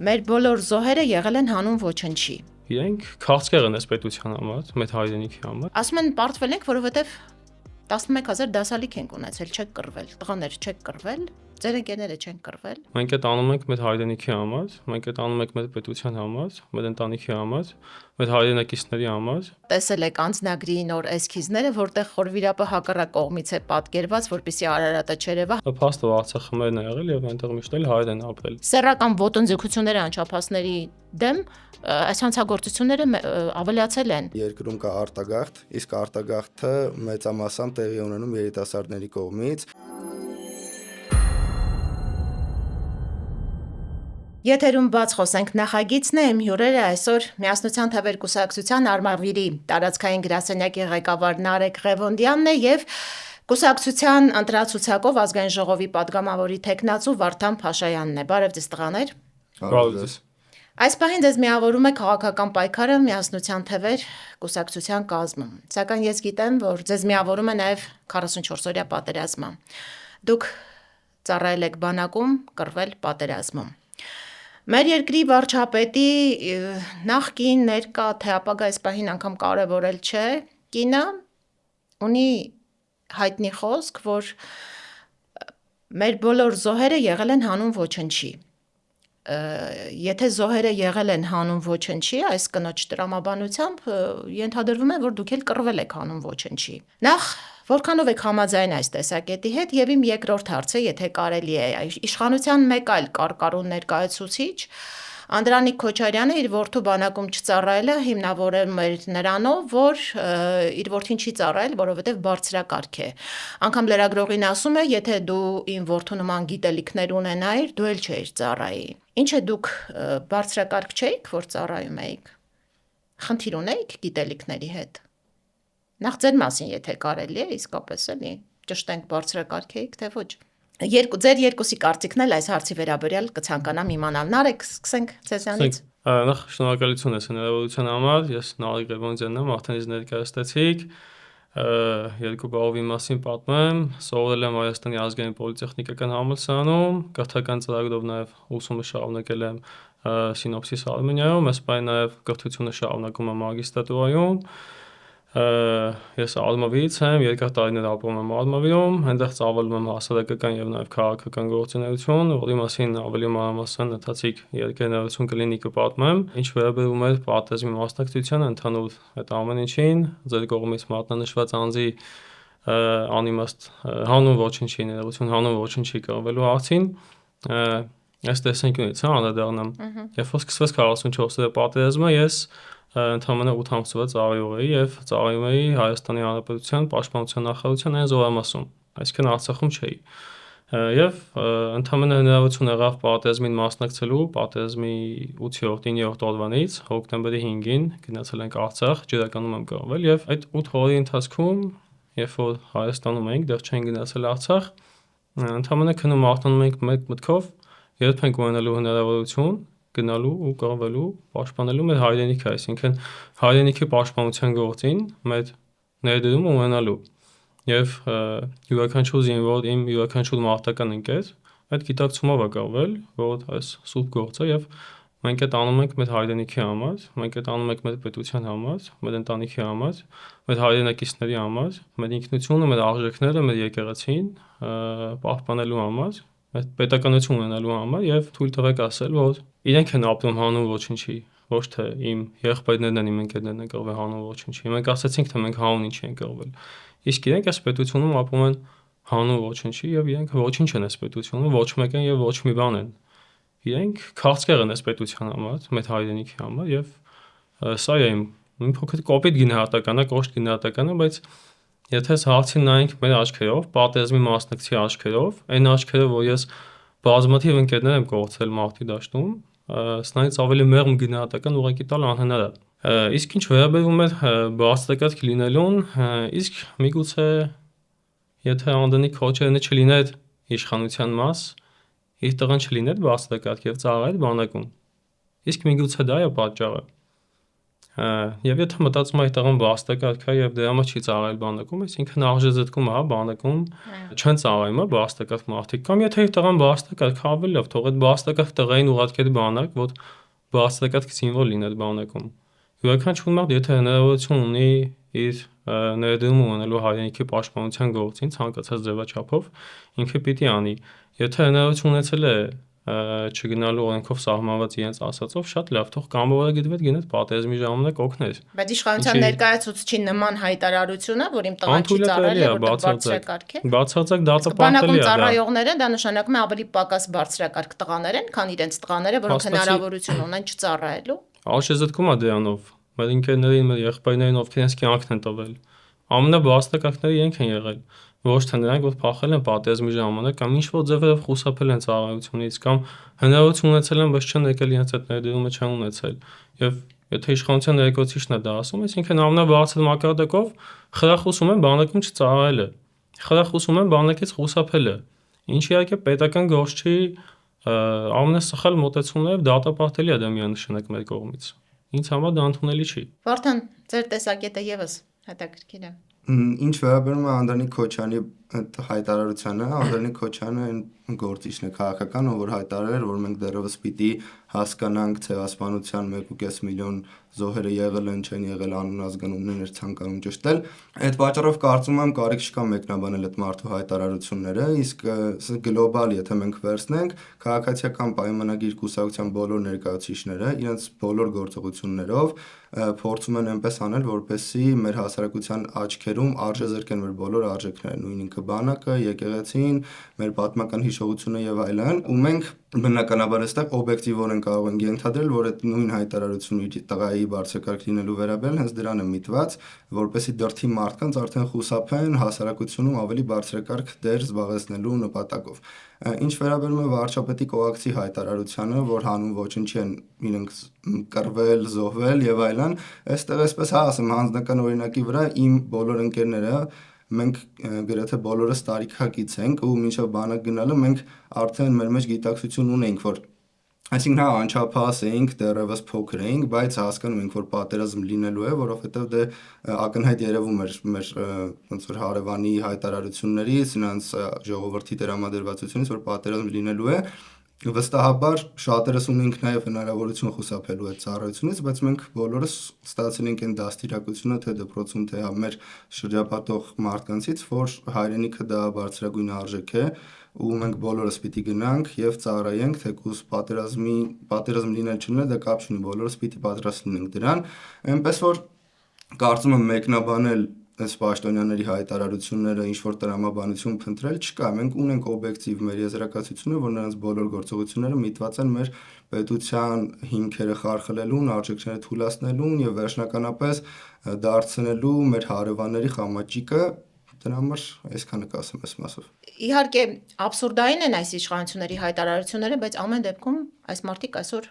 Մեր բոլոր զոհերը եղել են հանուն ոչնչի։ Իրենք քաղցկեղ են այս պետության համար, մեր հայրենիքի համար։ Ասում են պարտվել ենք, որովհետև 11,000 դասալիք ենք ունեցել, չեք կռվել, տղաներ չեք կռվել, ձեր ընկերները չեն կռվել։ Մենք այդ անում ենք մեր հայրենիքի համար, մենք այդ անում ենք մեր պետության համար, մեր ընտանիքի համար, մեր հայրենակիցների համար։ Տեսել եք անձնագրի նոր էսքիզները, որտեղ խորվիրապը հակառակ կողմից է պատկերված, որպեսզի Արարատը չերևա։ Փաստով Արցախը մերն է եղել եւ այնտեղ միշտ էլ հայեր են ապրել։ Սեռական ոտնձգությունները անչափահասների դեմ այս հանցագործությունները ավելացել են։ Երկրում կա արտագաղթ, իսկ արտագաղթը մեծամասամբ տեղի ունենում երիտասարդների կողմից։ Եթերում բաց խոսենք նախագիծն է, իմ հյուրերը այսօր Միասնության թվեր կուսակցության Արմավիրի տարածքային գրասենյակի ղեկավար Նարեկ Ղևոնդյանն է եւ կուսակցության ընտրացուցակով ազգային ժողովի падգամավորի տեխնացու Վարդան Փաշայանն է։ Բարև ձեզ տղաներ։ Բարև։ Այս պահին ձեզ միավորում է քաղաքական պայքարը Միասնության թվեր կուսակցության կազմում։ Սակայն ես գիտեմ, որ ձեզ միավորում է նաեւ 44-օրյա պատերազմը։ Դուք ծառայել եք բանակում, կռվել պատերազմում։ Մեր երկրի վարչապետի նախկին ներկա թե ապագա այս պահին անգամ կարևորել չէ, կինը ունի հայտնի խոսք, որ մեր բոլոր զոհերը եղել են հանուն ոչնչի։ Եթե զոհերը եղել են հանուն ոչնչի, այս կնոջ տրամաբանությամբ ենթադրվում է, որ դուք էլ կռվել եք հանուն ոչնչի։ Նախ որքանով եք համաձայն այս տեսակետի հետ եւ իմ երկրորդ հարցը, եթե կարելի է, իշխանության մեկ այլ կարկառուն ներկայացուցիչ Անդրանիկ Քոչարյանը իր որդու բանակում չծառայելը հիմնավորում էր նրանով, որ իր որդին չի ծառայել, որովհետև բարձրակարգ է։ Անգամ լրագրողին ասում է, եթե դու իմ որդու նման գիտելիքներ ունենայիր, դու էլ չէիր ծառայի։ Ինչ է դուք բարձրակարգ չէիք, որ ծառայում էիք։ Խնդիր ունեիք գիտելիքների հետ։ Նախ ձեր մասին, եթե կարելի է, իսկապես էլի ճշտենք բարձրակարգ էիք, թե ոչ։ Ձեր երկուսի կարծիքն էլ այս հարցի վերաբերյալ կցանկանամ իմանալ։ Նարեկ, սկսենք ձեզանից։ Նախ շնորհակալություն ես հնարավորության համար։ Ես Նարեկ Ղևոնդյանն եմ, արդեն ինձ ներկայացրեցիք։ Երկու բառովի մասին պատմեմ։ Սովորել եմ Հայաստանի ազգային պոլիտեխնիկական համալսարանում, կրթական ծրագրով նաև ուսումը շարունակել եմ Սինոպսիս Արմենիայում, այս պահին նաև կրթությունը շարունակում եմ մագիստրատուրայում։ Ես Արմավիրից եմ, երկար տարիներ ապրում եմ Արմավիրում, այնտեղ ծավալում եմ հասարակական եւ նաեւ քաղաքական գործունեություն, որի մասին ավելի մանրամասն ընթացիկ երկերներություն կլինի կպատմեմ։ Ինչ վերաբերում է պատերազմի մասնակցությանը, ընդհանուր այդ ամեն ինչին, ձեր կողմից մատնանշված անձի անիմաստ հանուն ոչնչի ներողություն, հանուն ոչնչի կռվելու հարցին, այս տեսանկյունից անդրադառնամ։ Երբ որ սկսվեց 44-րդ պատերազմը, ես ընդամենը 8 ամսվա ծառայող էի եւ ծառայում էի Հայաստանի Հանրապետության Պաշտպանության նախարարության այն զորամասում, այսինքն Արցախում չէի։ Եվ ընդամենը հնարավորություն եղավ պատերազմին մասնակցելու, պատերազմի 8-րդ, 9-րդ օրվանից հոկտեմբերի 5-ին գնացել ենք Արցախ, ջրականում եմ կռվել եւ այդ 8 օրերի ընթացքում, երբ որ Հայաստանում էինք, դեռ չենք գնացել Արցախ, ընդամենը քնում արտանում էինք մեկ մտքով, երբ ենք ունենալու հնարավորություն գնալու ու կռվելու, պաշտպանելու մեր հայրենիքը, այսինքն հայրենիքի պաշտպանության գործին մեր ներդրումը ունենալու։ Եվ յուրաքանչյուր զինվոր, իմ յուրաքանչյուր մարտական ընկեր այդ գիտակցումով է կռվել, որ այս սուրբ գործը եւ մենք այդ անում ենք մեր հայրենիքի համար, մենք այդ անում ենք մեր պետության համար, մեր ընտանիքի համար, մեր հայրենակիցների համար, մեր ինքնությունը, մեր արժեքները, մեր եկեղեցին պահպանելու համար, այդ պետականություն ունենալու համար եւ թույլ տվեք ասել, որ իրենք են ապրում հանուն ոչնչի, ոչ թե իմ եղբայրներն են, իմ ընկերներն են կռվել հանուն ոչնչի։ Մենք ասացինք, թե մենք հանուն ինչի ենք կռվել։ Իսկ իրենք այս պետությունում ապրում են հանուն ոչնչի եւ իրենք ոչինչ են այս պետությունում, ոչ մեկ են եւ ոչ մի բան են։ Իրենք քաղցկեղ են այս պետության համար, մեր հայրենիքի համար եւ սա է իմ փոքր կոպիտ գնահատականը, կոշտ գնահատականը, բայց եթե հարցին նայենք մեր աչքերով, պատերազմի մասնակցի աչքերով, այն աչքերով, որ ես բազմաթիվ ընկերներ եմ կորցրել մարտի դաշտում, սրանից ավելի մեղմ գնահատական ուղղակի տալ անհնար է։ Իսկ ինչ վերաբերում է բարձրակարգ լինելուն, իսկ միգուցե եթե Անդրանիկ Քոչարյանը չլիներ իշխանության մաս, իր տղան չլիներ բարձրակարգ եւ ծառայեր բանակում։ Իսկ միգուցե դա է պատճառը։ Եվ եթե մտածում այդ տղան բաստակարգ է եւ դրա համար չի ծառայել բանակում, այսինքն արժե զտկում է, բանակում չեն ծառայում բաստակարգ մարդիկ, կամ եթե այդ տղան բաստակարգ ավելի լավ, թող այդ բաստակարգ տղային ուղարկել բանակ, որ բաստակարգ զինվոր լինի այդ բանակում։ Յուրաքանչյուր մարդ, եթե հնարավորություն ունի իր ներդրումը ունենալու հայրենիքի պաշտպանության գործին ցանկացած ձևաչափով, ինքը պիտի անի։ Եթե հնարավորություն ունեցել է չգնալու օրենքով սահմանված իրենց ասածով, շատ լավ, թող կամավորը գիտվեր գնաց պատերազմի ժամանակ օգներ։ Բայց իշխանության ներկայացուցչի նման հայտարարությունը, որ իմ տղան չի ծառայել, որտեղ բարձրակարգ է։ Բացարձակ դատապարտելի Բանակում է դա։ ծառայողները դա նշանակում է ավելի պակաս բարձրակարգ տղաներ են, քան իրենց տղաները, որոնք հնարավորություն ունեն չծառայելու։ Արժեզտկում է դրանով։ Մեր ընկերներին, մեր եղբայրներին, ովքեր իրենց կյանքն են տվել, ամենաբաստակակները իրենք են եղել, ոչ թե նրանք, որ փախել են պատերազմի ժամանակ կամ ինչ-որ ձևերով խուսափել են ծառայությունից կամ հնարավորություն ունեցել են, բայց չեն եկել իրենց այդ ներդրումը չեն ունեցել։ Եվ եթե իշխանության ներկայացուցիչն է դա ասում, այսինքն ամենաբարձր մակարդակով խրախուսում են բանակում չծառայելը, խրախուսում են բանակից խուսափելը, ինչ իհարկե պետական գործ չի, ամենասխալ մոտեցումներով դատապարտելի է դա միանշանակ մեր կողմից։ Ինձ համար դա ընդունելի չի։ Վարդան, ձեր տեսակետը եւս հետաքրքիր է։ Ինչ վերաբերում է Անդրանիկ Քոչյանի հայտարարությանը, Անդրանիկ Քոչյանը այն գործիչն է քաղաքական, որ հայտարարել, որ մենք դեռևս պիտի հասկանանք ցեղասպանության 1.5 միլիոն զոհերը եղել են, չեն եղել, անուն ազգանուններ ցանկանում ճշտել։ Այդ պատճառով կարծում եմ կարիք չկա մեկնաբանել այդ մարդու հայտարարությունները, իսկ գլոբալ, եթե մենք վերցնենք, քաղաքացիական պայմանագիր կուսակցության բոլոր ներկայացուցիչները իրենց բոլոր գործողություններով փորձում են այնպես անել, որպեսզի մեր հասարակության աչքերում արժեզրկեն մեր բոլոր արժեքները, նույն ինքը բանակը, եկեղեցին, մեր պատմական հիշողությունը եւ այլն, ու մենք բնականաբար այստեղ օբյեկտիվորեն կարող ենք ենթադրել, որ այդ նույն հայտարարությունը իր տղայի բարձրակարգ լինելու վերաբերյալ հենց դրան է միտված, որպեսզի դրթի մարդկանց արդեն խուսափեն հասարակությունում ավելի բարձրակարգ դեր զբաղեցնելու նպատակով։ Ինչ վերաբերում է վարչապետի կողակցի հայտարարությանը, որ հանուն ոչնչի են իրենք կռվել, զոհվել եւ այլն, այստեղ այսպես ասեմ, հանձնական օրինակի վրա իմ բոլոր ընկերները մենք գրեթե բոլորս տարիքակից ենք ու մինչև բանակ գնալը մենք արդեն մեր մեջ գիտակցություն ունենք, որ այսինքն անչափահաս էինք, դեռևս փոքր էինք, բայց հասկանում ենք, որ պատերազմ լինելու է, որովհետև դե ակնհայտ երևում էր մեր ոնց որ հարևանի հայտարարություններից, նրանց ժողովրդի դրամադրվածությունից, որ պատերազմ լինելու է։ Վստահաբար շատերս ունենք նաև հնարավորություն խուսափելու այդ ծառայությունից, բայց մենք բոլորս ստացել ենք այն դաստիարակությունը թե դպրոցում, թե մեր շրջապատող մարդկանցից, որ հայրենիքը դա բարձրագույն արժեք է ու մենք բոլորս պիտի գնանք եւ ծառայենք, թեկուզ պատերազմ լինել չլինել, դա կապ չունի, բոլորս պիտի պատրաստ լինենք դրան, այնպես որ կարծում եմ մեկնաբանել այս պաշտոնյաների հայտարարությունները ինչ որ տրամաբանություն փնտրել չկա, մենք ունենք օբյեկտիվ մեր եզրակացությունը, որ նրանց բոլոր գործողությունները միտված են մեր պետության հիմքերը խարխլելուն, արժեքները թուլացնելուն եւ վերջնականապես դարձնելու մեր հարևանների խամաճիկը, դրա համար այսքանը կասեմ այս մասով։ Իհարկե, աբսուրդային են այս իշխանությունների հայտարարությունները, բայց ամեն դեպքում այս մարդիկ այսօր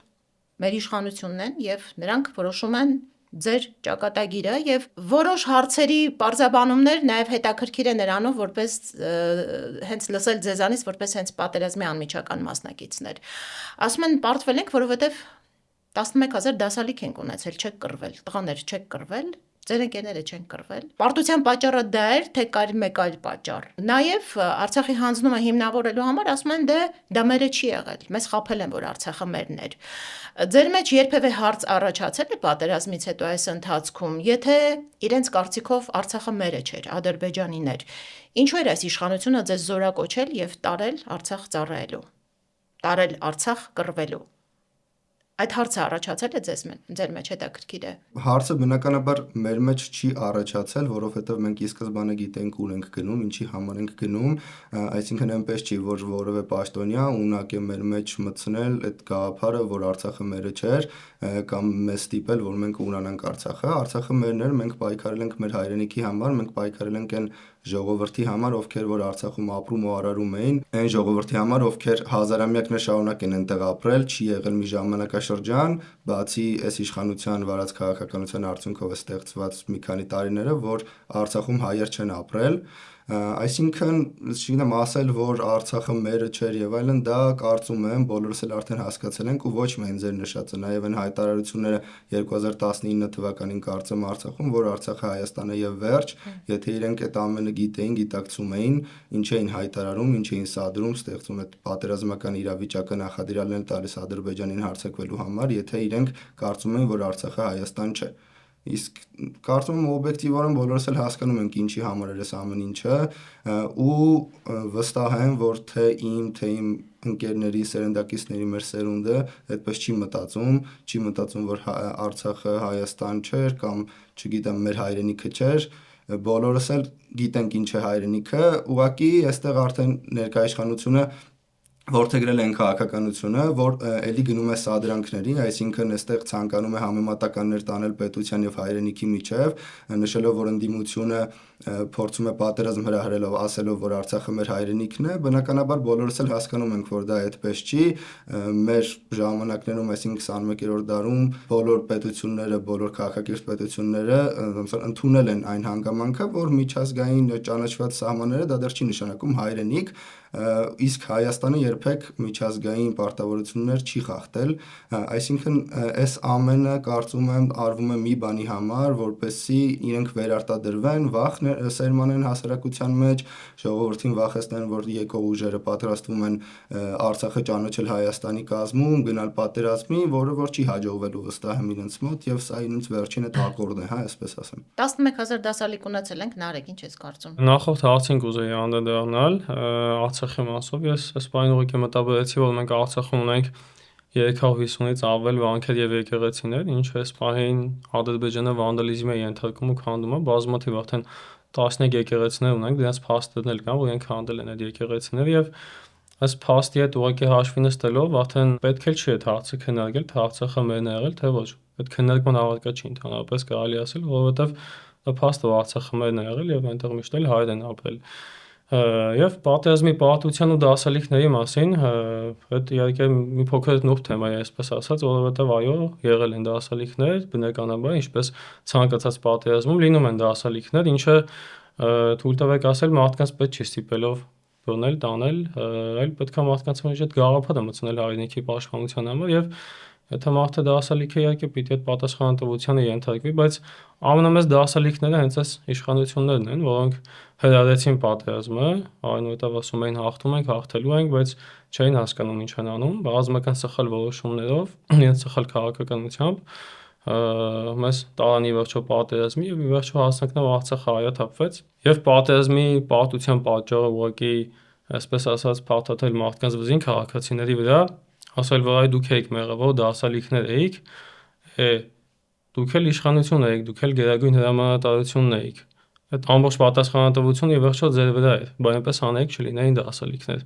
մեր իշխանությունն են եւ նրանք որոշում են ձեր ճակատագիրը եւ որոշ հարցերի բարձաբանումներ նաեւ հետաքրքիր է նրանով, որպես հենց լսել ձեզանից, որպես հենց պատերազմի անմիջական մասնակիցներ։ Ասում են պարտվել ենք, որովհետեւ 11000 դասալիք ենք ունեցել, չեք կռվել, տղաներ չեք կռվել, ձեր ընկերները չեն կռվել։ Պարտության պատճառը դա էր, թե կար մեկ այլ պատճառ։ Նաեւ Արցախի հանձնումը հիմնավորելու համար ասում են դա մերը չի եղել։ Մեզ խաբել են, որ Արցախը մերն էր։ Ձեր մեջ երբևէ հարց առաջացել է պատերազմից հետո այս ընթացքում, եթե իրենց կարծիքով Արցախը մերը չէր, Ադրբեջանին էր։ Ինչու էր այս իշխանությունը ձեզ զորակոչել եւ տարել Արցախ ծառայելու, տարել Արցախ կռվելու։ Այդ հարցը առաջացել է ձեր մեջ, հետաքրքիր է։ Հարցը բնականաբար մեր մեջ չի առաջացել, որովհետև մենք ի սկզբանե գիտենք ուր ենք գնում, ինչի համար ենք գնում, այսինքն այնպես չի, որ որևէ պաշտոնյա ունակ է մեր մեջ մտցնել այդ գաղափարը, որ Արցախը մերը չէր, կամ մեզ ստիպել, որ մենք ուրանանք Արցախը։ Արցախը մերն էր, մենք պայքարել ենք մեր հայրենիքի համար, մենք պայքարել ենք այն ժողովրդի համար, ովքեր որ Արցախում ապրում ու արարում էին, այն ժողովրդի համար, ովքեր հազարամյակներ շարունակ են այնտեղ ապրել, չի եղել մի ժամանակաշրջան, բացի այս իշխանության վարած քաղաքականության արդյունքով ստեղծված մի քանի տարիները, որ Արցախում հայեր չեն ապրել, Այսինքն, չգիտեմ, ասել, որ Արցախը մերը չէր եւ այլն, դա կարծում եմ բոլորս էլ արդեն հասկացել ենք ու ոչ միայն ձեր նշածը, նաեւ այն հայտարարությունները 2019 թվականին կարծեմ Արցախում, որ Արցախը Հայաստանը եւ վերջ, եթե իրենք այդ ամենը գիտեին, գիտակցում էին, ինչ էին հայտարարում, ինչ էին սադրում, ստեղծում այդ պատերազմական իրավիճակը նախադրյալն են տալիս Ադրբեջանին հարձակվելու համար, եթե իրենք կարծում են, որ Արցախը Հայաստան չէ։ Իսկ կարծում եմ օբյեկտիվորեն բոլորս էլ հասկանում ենք ինչի համար էր այս ամեն ինչը ու վստահ եմ, որ թե իմ ընկերների, սերնդակիցների մեր սերունդը այդպես չի մտածում, որ Արցախը Հայաստան չէր կամ չգիտեմ, մեր հայրենիքը չէր, բոլորս էլ գիտենք ինչ է հայրենիքը, ուղղակի այստեղ արդեն ներկայաշխանությունը որդեգրել են քաղաքականությունը, որ էլի գնում է սադրանքների, այսինքն այստեղ ցանկանում է համեմատականներ տանել պետության եւ հայրենիքի միջև, նշելով, որ ընդդիմությունը փորձում է պատերազմ հրահրելով, ասելով, որ Արցախը մեր հայրենիքն է, բնականաբար բոլորս էլ հասկանում ենք, որ դա այդպես չի, մեր ժամանակներում, այսինքն 21-րդ դարում բոլոր պետությունները, բոլոր քաղաքակիրթ պետությունները ընդունել են այն հանգամանքը, որ միջազգային ճանաչված սահմանները դա դեռ չի նշանակում հայրենիք, իսկ Հայաստանը երբեք միջազգային պարտավորություններ չի խախտել, այսինքն այս ամենը կարծում եմ արվում է մի բանի համար, որպեսզի իրենք վերարտադրվեն, վախ սերմանեն հասարակության մեջ, ժողովրդին վախեցնեն, որ եկող ուժերը պատրաստվում են Արցախը ճանաչել Հայաստանի կազմում, գնալ պատերազմի, որը որ չի հաջողվելու վստահ եմ իրենց մոտ եւ սա իրենց վերջին այդ ակորդն է, հա, այսպես ասեմ։ 11000 դասալիկ ունեցել ենք, Նարեկ, ինչ ես կարծում։ Նախորդ հարցին կուզեի անդրադառնալ Արցախի մասով, ես այս բանը ուղղակի մտաբերեցի, որ մենք Արցախում ունենք 350-ից ավել վանքեր եւ եկեղեցիներ, ինչը այս պահին Ադրբեջանը վանդալիզմի է ենթարկում ու քանդում է, բազմաթիվ արդեն 13 եկեղեցիներ ունենք, դրանց փաստերներ կան, որ իրենք քանդել են այդ եկեղեցիները եւ այս փաստի հետ ուղղակի հաշվի նստելով արդեն պետք է չի այդ հարցը քննարկել, թե Արցախը մերն է եղել, թե ոչ։ Այդ քննարկման առարկա չի ընդհանրապես կարելի ասել, որովհետեւ դա փաստ է Արցախը մերն է եղել եւ այնտեղ միշտ էլ հայեր են ապրել։ Եվ պատերազմի պարտության ու դասալիքների մասին, այդ իհարկե մի փոքր նուրբ թեմա է, այսպես ասած, որովհետև այո, եղել են դասալիքներ, բնականաբար, ինչպես ցանկացած պատերազմում լինում են դասալիքներ, ինչը թույլ տվեք ասել, մարդկանց պետք չի ստիպելով բռնել, տանել, այլ պետք է մարդկանց մեջ այդ գաղափարը մտցնել հայրենիքի պաշտպանության համար եւ եթե մարդը դասալիք է իհարկե պիտի այդ պատասխանատվությանը ենթարկվի, բայց ամենամեծ դասալիքները հենց այս իշխանություններն են, որոնք հրահրեցին պատերազմը, այնուհետև ասում էին հաղթում ենք, հաղթելու ենք, բայց չէին հասկանում ինչ են անում, ռազմական սխալ որոշումներով, իրենց սխալ քաղաքականությամբ մեզ տարան ի վերջո պատերազմի եւ ի վերջո հասնենք նաեւ Արցախը հայաթափվեց եւ պատերազմի պարտության պատճառը ուղղակի այսպես ասած փաթաթել մարդկանց վզին քաղաքացիների վրա ասել որ այ դուք եք մեղավոր դասալիքներ էիք, դուք էլ իշխանություն եք, դուք էլ գերագույն հրամանատարությունն եք։ Այդ ամբողջ պատասխանատվությունը ի վերջո ձեր վրա է, բայց այնպես անեք չլինեին դասալիքներ։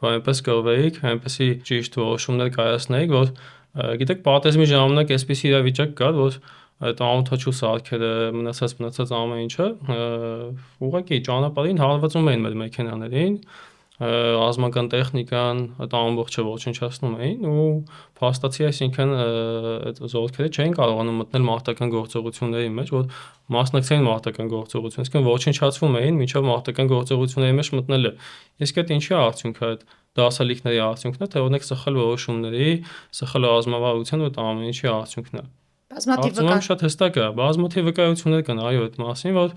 Բայց այնպես կրվեիք, այնպեսի ճիշտ որոշումներ կայացնեիք, որ գիտեք պատերազմի ժամանակ այսպիսի իրավիճակ կար, որ այդ անօթաչու սարքերը մնացած ամեն ինչը ուղղակի ճանապարհին հարվածում էին մեր մեքենաներին, ռազմական տեխնիկան այդ ամբողջը ոչնչացնում էին ու փաստացի այսինքն այդ զորքերը չէին կարողանում մտնել մարտական գործողությունների մեջ, որ մասնակցեին մարտական գործողություն, այսինքն ոչնչացվում էին մինչև մարտական գործողությունների մեջ մտնելը։ Իսկ այդ ինչի արդյունքը այդ դասալիքների արդյունքն է, թե օրինակ սխալ որոշումների, սխալ ռազմավարության ու այդ ամեն ինչի արդյունքն է։ Բազմաթիվ շատ հստակ է, բազմաթիվ վկայություններ կան այո այդ մասին, որ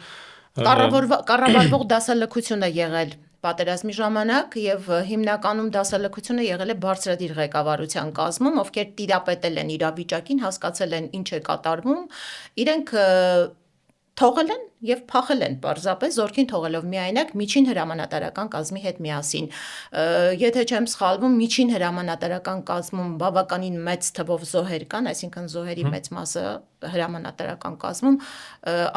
կառավարվող դասալքություն է եղել պատերազմի ժամանակ եւ հիմնականում դասալքությունը եղել է բարձրադիր ղեկավարության կազմում, ովքեր տիրապետել են իրավիճակին, հասկացել են ինչ է կատարվում, իրենք թողել են եւ փախել են պարզապես զորքին թողելով միայնակ միջին հրամանատարական կազմի հետ միասին։ Եթե չեմ սխալվում, միջին հրամանատարական կազմում բավականին մեծ թվով զոհեր կան, այսինքն զոհերի մեծ մասը հրամանատարական կազմում,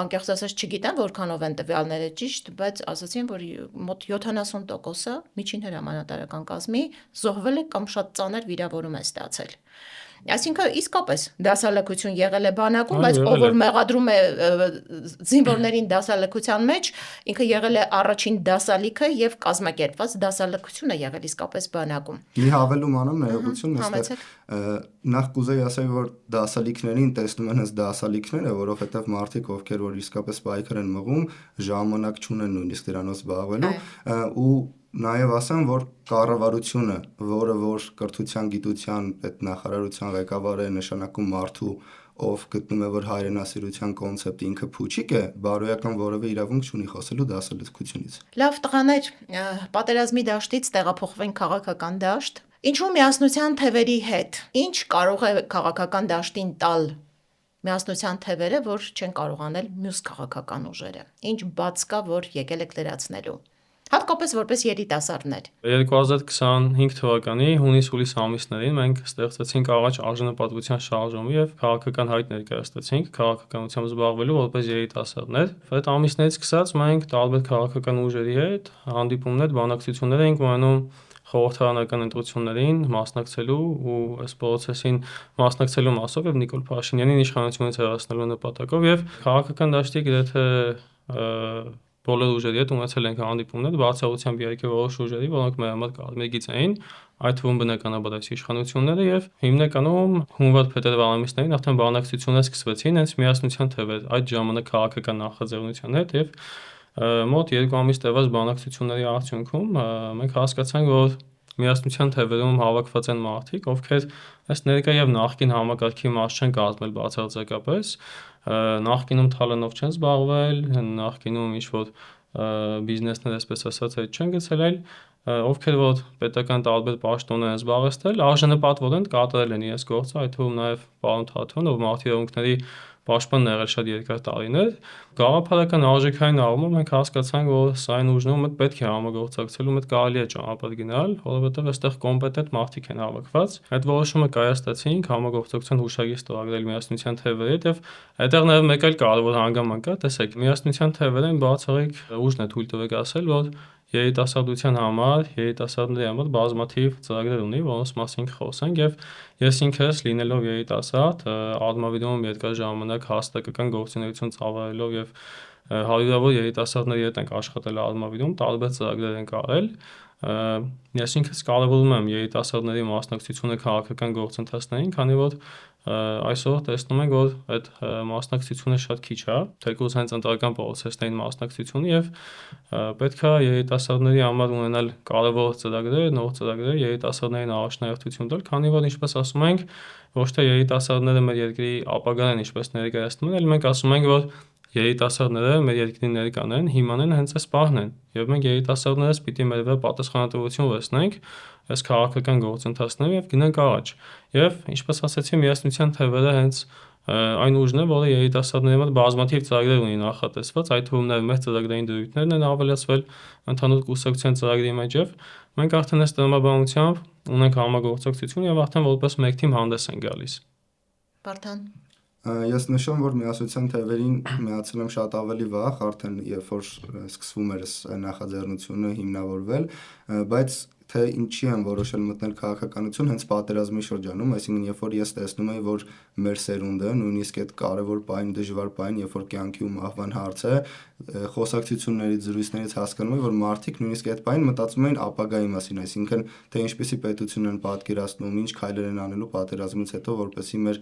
անկեղծ ասած չգիտեմ որքանով են տվյալները ճիշտ, բայց ասացին, որ մոտ 70%-ը միջին հրամանատարական կազմի զոհվել է կամ շատ ծանր վիրավորում է ստացել։ Այսինքն իսկապես դասալքություն եղել է բանակում, Այո, բայց ով եղել է։ որ մեղադրում է զինվորներին դասալքության մեջ, ինքը եղել է առաջին դասալիքը եւ կազմակերպված դասալքություն է եղել իսկապես բանակում։ Մի հավելում անեմ ներողություն, Համեցեք։ նախ կուզեի ասել, որ դասալիքներին տեսնում են հենց դասալիքները, որովհետև մարդիկ, ովքեր որ իսկապես պայքար են մղում, ժամանակ չունեն նույնիսկ դրանով զբաղվելու, ու նաև ասեմ, որ կառավարությունը, որը որ կրթության, գիտության պետնախարարության ղեկավարը է նշանակում մարդու, ով գտնում է, որ հայրենասիրության կոնցեպտը ինքը փուչիկ է, բարոյական որևէ իրավունք չունի խոսելու դասալքությունից։ Լավ տղաներ, պատերազմի դաշտից տեղափոխվենք քաղաքական դաշտ։ Ինչու միասնության թևերի հետ։ Ինչ կարող է քաղաքական դաշտին տալ միասնության թևերը, որ չեն կարող անել մյուս քաղաքական ուժերը։ Ինչ բաց կա, որ եկել եք լրացնելու։ Հատկապես որպես երիտասարդներ։ 2025 թվականի հունիս-հուլիս ամիսներին մենք ստեղծեցինք առաջ արժանապատվության շարժումը եւ քաղաքական հայտ ներկայացրեցինք քաղաքականությամբ զբաղվելու որպես երիտասարդներ։ Այդ ամիսներից սկսած մենք տարբեր քաղաքական ուժերի հետ հանդիպումներ, բանակցություններ էինք ունենում խորհրդարանական ընտրություններին մասնակցելու ու այս process-ին մասնակցելու մասով եւ Նիկոլ Փաշինյանին իշխանությունից հեռացնելու նպատակով եւ քաղաքական դաշտի գրեթե բոլոր ուժերի հետ ունեցել ենք հանդիպումներ, բարձրացությամբ իհարկե որոշ ուժերի, որոնք մեր համար կարմիր էին, այդ թվում բնականաբար այս իշխանությունները եւ հիմնականում հունվար-փետրվար ամիսներին արդեն բանակցություններ սկսվեցին հենց միասնության թվեր այդ ժամանակ քաղաքական նախաձեռնության հետ եւ մոտ 2 ամիս տևած բանակցությունների արդյունքում մենք հասկացանք, որ միասնության թևերում հավաքված են մարդիկ, ովքեր ըստ ներկա եւ նախկին համակարգի մաս չեն կազմել բացարձակապես, նախկինում թալանով չեն զբաղվել, նախկինում ինչ-որ բիզնեսներ, այսպես ասած, այդ չեն գցել, այլ ովքեր որ պետական տարբեր պաշտոններ են զբաղեցրել, արժանապատվորեն կատարել են իրենց գործը, այդ թվում նաեւ պարոն Թաթոն, ով մարդու իրավունքների պաշտպանն եղել շատ երկար տարիներ, գաղափարական արժեքային առումով մենք հասկացանք, որ սային ուժներում մեծ պետք է համագործակցել ու մեծ կարելի է ճանապարհ գնալ, որովհետև այստեղ կոմպետենտ մարդիկ են հավաքված։ Այդ որոշումը կայացրեցինք համագործակցության հուշագիր ստորագրել միասնության թևերի հետ եւ այդտեղ նաեւ մեկ այլ կարևոր հանգամանք կա, տեսեք, միասնության թևերը բացառիկ ուժն է թույլ տվեք ասել, որ երիտասարդության համար, երիտասարդների համար բազմաթիվ ծրագրեր ունի, որոնց մասին խոսենք եւ ես ինքս լինելով երիտասարդ, արմավիրում երկար ժամանակ հաստատական գործունեություն ծավալելով եւ հարյուրավոր երիտասարդների հետ ենք աշխատել արմավիրում, տարբեր ծրագրեր ենք արել։ Ես ինքս կարևորում եմ երիտասարդների մասնակցությունը քաղաքական գործընթացներին, քանի որ այսօր տեսնում ենք, որ այդ մասնակցությունը շատ քիչ է, թեկուզ հենց ընտրական process-ներին մասնակցությունը եւ պետք է երիտասարդների համար ունենալ կարևոր ծրագրեր, նոր ծրագրեր, երիտասարդներին առաջնահերթություն տալ, քանի որ ինչպես ասում ենք, ոչ թե երիտասարդները մեր երկրի ապագան են, ինչպես ներկայացնում են, այլ մենք ասում ենք, որ երիտասարդները մեր երկրի ներկան են, հիման են, հենց այս պահն են եւ մենք երիտասարդներս պիտի մեր վրա պատասխանատվություն վերցնենք այս քաղաքական գործընթացներով եւ գնանք առաջ։ Եվ ինչպես ասացի, միասնության թևերը հենց այն ուժն է, որը երիտասարդների համար բազմաթիվ ծրագրեր ունի նախատեսված, այդ թվում նաեւ մեծ ծրագրային դրույթներն են ավելացվել ընդհանուր կուսակցության ծրագրի մեջ եւ մենք արդեն այս տրամաբանությամբ ունենք համագործակցություն եւ արդեն որպես մեկ թիմ հանդես են գալիս։ Վարդան։ Ես նշում, որ միասնության թևերին միացել եմ շատ ավելի վաղ, արդեն երբ որ սկսվում էր նախաձեռնությունը հիմնավորվել, բայց թե ինչի են որոշել մտնել քաղաքականություն հենց պատերազմի շրջանում, այսինքն երբ որ ես տեսնում եի, որ մեր սերունդը նույնիսկ այդ կարևոր պայն, դժվար պայն, երբ որ կյանքի ու մահվան հարց է, խոսակցություններից, զրույցներից հասկանում եմ, որ մարդիկ նույնիսկ այդ պայն մտածում էին ապագայի մասին, այսինքն թե ինչպեսի պետություն են պատկերացնում, ինչ քայլեր են անելու պատերազմից հետո, որպեսզի մեր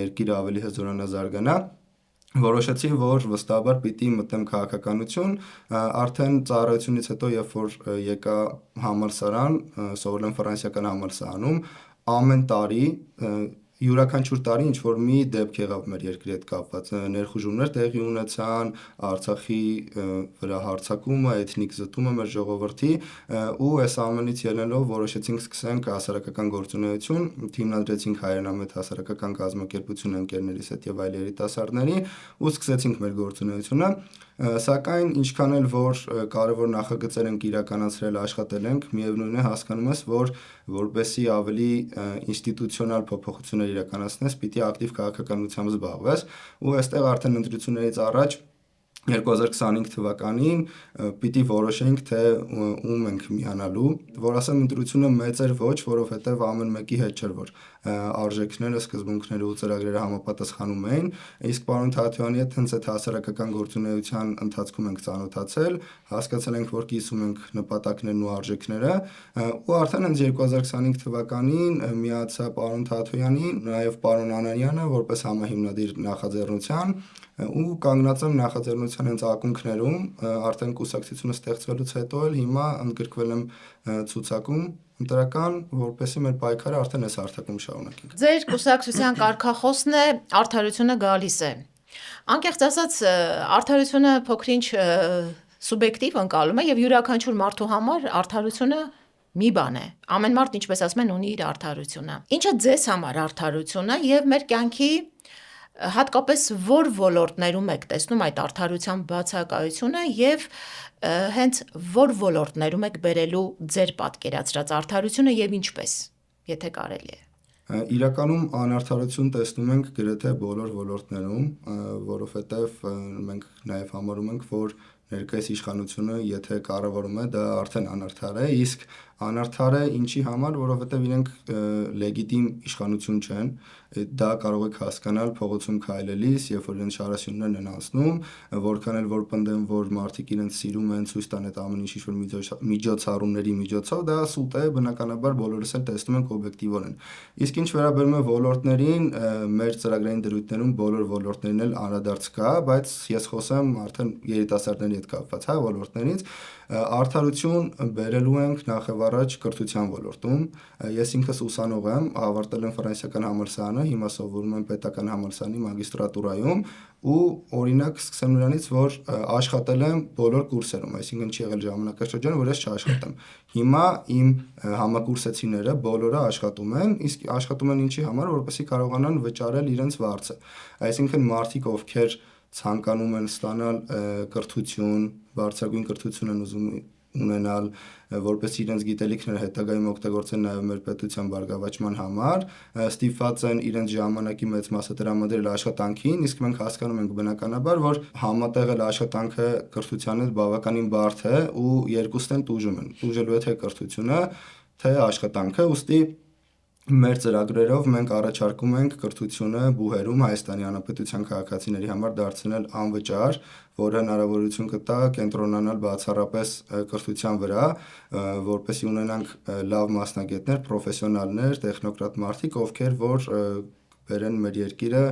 երկիրը ավելի հզորանա, զարգանա։ Որոշեցի, որ վստահաբար պիտի մտնեմ քաղաքականություն, արդեն ծառայությունից հետո, երբ որ եկա համալսարան, սովորել եմ ֆրանսիական համալսարանում, ամեն տարի յուրաքանչյուր տարի ինչ որ մի դեպք եղավ մեր երկրի հետ կապված, ներխուժումներ տեղի ունեցան, Արցախի վրա հարձակումը, էթնիկ զտումը մեր ժողովրդի ու այս ամենից ելնելով որոշեցինք սկսենք հասարակական գործունեություն, հիմնադրեցինք հայրենամետ հասարակական կազմակերպություն ընկերներիս հետ եւ այլ երիտասարդների ու սկսեցինք մեր գործունեությունը, սակայն ինչքան էլ որ կարևոր նախագծեր ենք իրականացրել, աշխատել ենք, միևնույն է հասկանում ես, որ որպեսզի ավելի ինստիտուցիոնալ փոփոխություններ իրականացնես, պիտի ակտիվ քաղաքականությամբ զբաղվես ու այստեղ արդեն ընտրություններից առաջ 2025 թվականին պիտի որոշենք, թե ում ենք միանալու, որ ասեմ ընտրությունը մեծ էր ոչ, որովհետև ամեն մեկի հետ չէր, որ արժեքները, սկզբունքները ու ծրագրերը համապատասխանում էին, իսկ պարոն Թաթյանի հետ հենց այդ հասարակական գործունեության ընթացքում ենք ծանոթացել, հասկացել ենք, որ կիսում ենք նպատակներն ու արժեքները, ու արդեն հենց 2025 թվականին միացա պարոն Թաթյանին, նաև պարոն Անանյանը, որպես համահիմնադիր նախաձեռնության, ու կանգնած եմ նախաձեռնության հենց ակունքներում, արդեն կուսակցությունը ստեղծվելուց հետո էլ հիմա ընդգրկվել եմ ցուցակում ընտրական, որպեսզի մեր պայքարը արդեն այս հարթակում շարունակենք։ Ձեր կուսակցության կարգախոսն է արդարությունը գալիս է։ Անկեղծ ասած, արդարությունը փոքրինչ սուբյեկտիվ ընկալում է եւ յուրաքանչյուր մարդու համար արդարությունը մի բան է։ Ամեն մարդ, ինչպես ասում են, ունի իր արդարությունը։ Ինչը ձեզ համար արդարությունը եւ մեր կյանքի հատկապես որ ոլորտներում եք տեսնում այդ արդարության բացակայությունը եւ հենց որ ոլորտներում եք բերելու ձեր պատկերացրած արդարությունը եւ ինչպես, եթե կարելի է։ Իրականում անարդարություն տեսնում ենք գրեթե բոլոր ոլորտներում, որովհետև մենք նաև համարում ենք, որ ներկայիս իշխանությունը, եթե կառավարում է, դա արդեն անարդար է, իսկ անարդար է ինչի համար, որովհետև իրենք լեգիտիմ իշխանություն չեն, դա կարող եք հասկանալ փողոցում քայլելիս, երբ որ իրենց շարասյուններն են անցնում, որքան էլ որ պնդեն, որ մարդիկ իրենց սիրում են, ցույց տան այդ ամեն ինչ ինչ-որ միջոցառումների միջոցով, դա սուտ է, բնականաբար բոլորս էլ տեսնում ենք օբյեկտիվորեն։ Իսկ ինչ վերաբերում է ոլորտներին, մեր ծրագրային դրույթներում բոլոր ոլորտներն էլ անդրադարձ կա, բայց ես խոսեմ արդեն երիտասարդների հետ կապված, հա, ոլորտներից, արդարություն բերելու ենք նախավառաջ կրթության ոլորտում։ Ես ինքս ուսանող եմ, ավարտել եմ ֆրանսիական համալսարանը, հիմա սովորում եմ պետական համալսարանի մագիստրատուրայում ու օրինակ սկսեմ նրանից, որ աշխատել եմ բոլոր կուրսերում, այսինքն չի եղել ժամանակաշրջան, որ ես չաշխատեմ։ Հիմա իմ համակուրսեցիները բոլորը աշխատում են, իսկ աշխատում են ինչի համար, որպեսզի կարողանան վճարել իրենց վարձը։ Այսինքն մարդիկ, ովքեր ցանկանում են ստանալ կրթություն, բարձրագույն կրթություն են ուզում ունենալ, որպես իրենց գիտելիքները հետագայում օգտագործեն նաև մեր պետության բարգավաճման համար, ստիպված են իրենց ժամանակի մեծ մասը տրամադրել աշխատանքին, իսկ մենք հասկանում ենք բնականաբար, որ համատեղել աշխատանքը կրթության հետ բավականին բարդ է ու երկուսն են տուժում են։ Տուժելու է թե կրթությունը, թե աշխատանքը, ուստի մեր ծրագրերով մենք առաջարկում ենք կրթությունը բուհերում Հայաստանի Հանրապետության քաղաքացիների համար դարձնել անվճար, որը հնարավորություն կտա կենտրոնանալ բացառապես կրթության վրա, որպեսզի ունենանք լավ մասնագետներ, պրոֆեսիոնալներ, տեխնոկրատ մարդիկ, ովքեր որ բերեն մեր երկիրը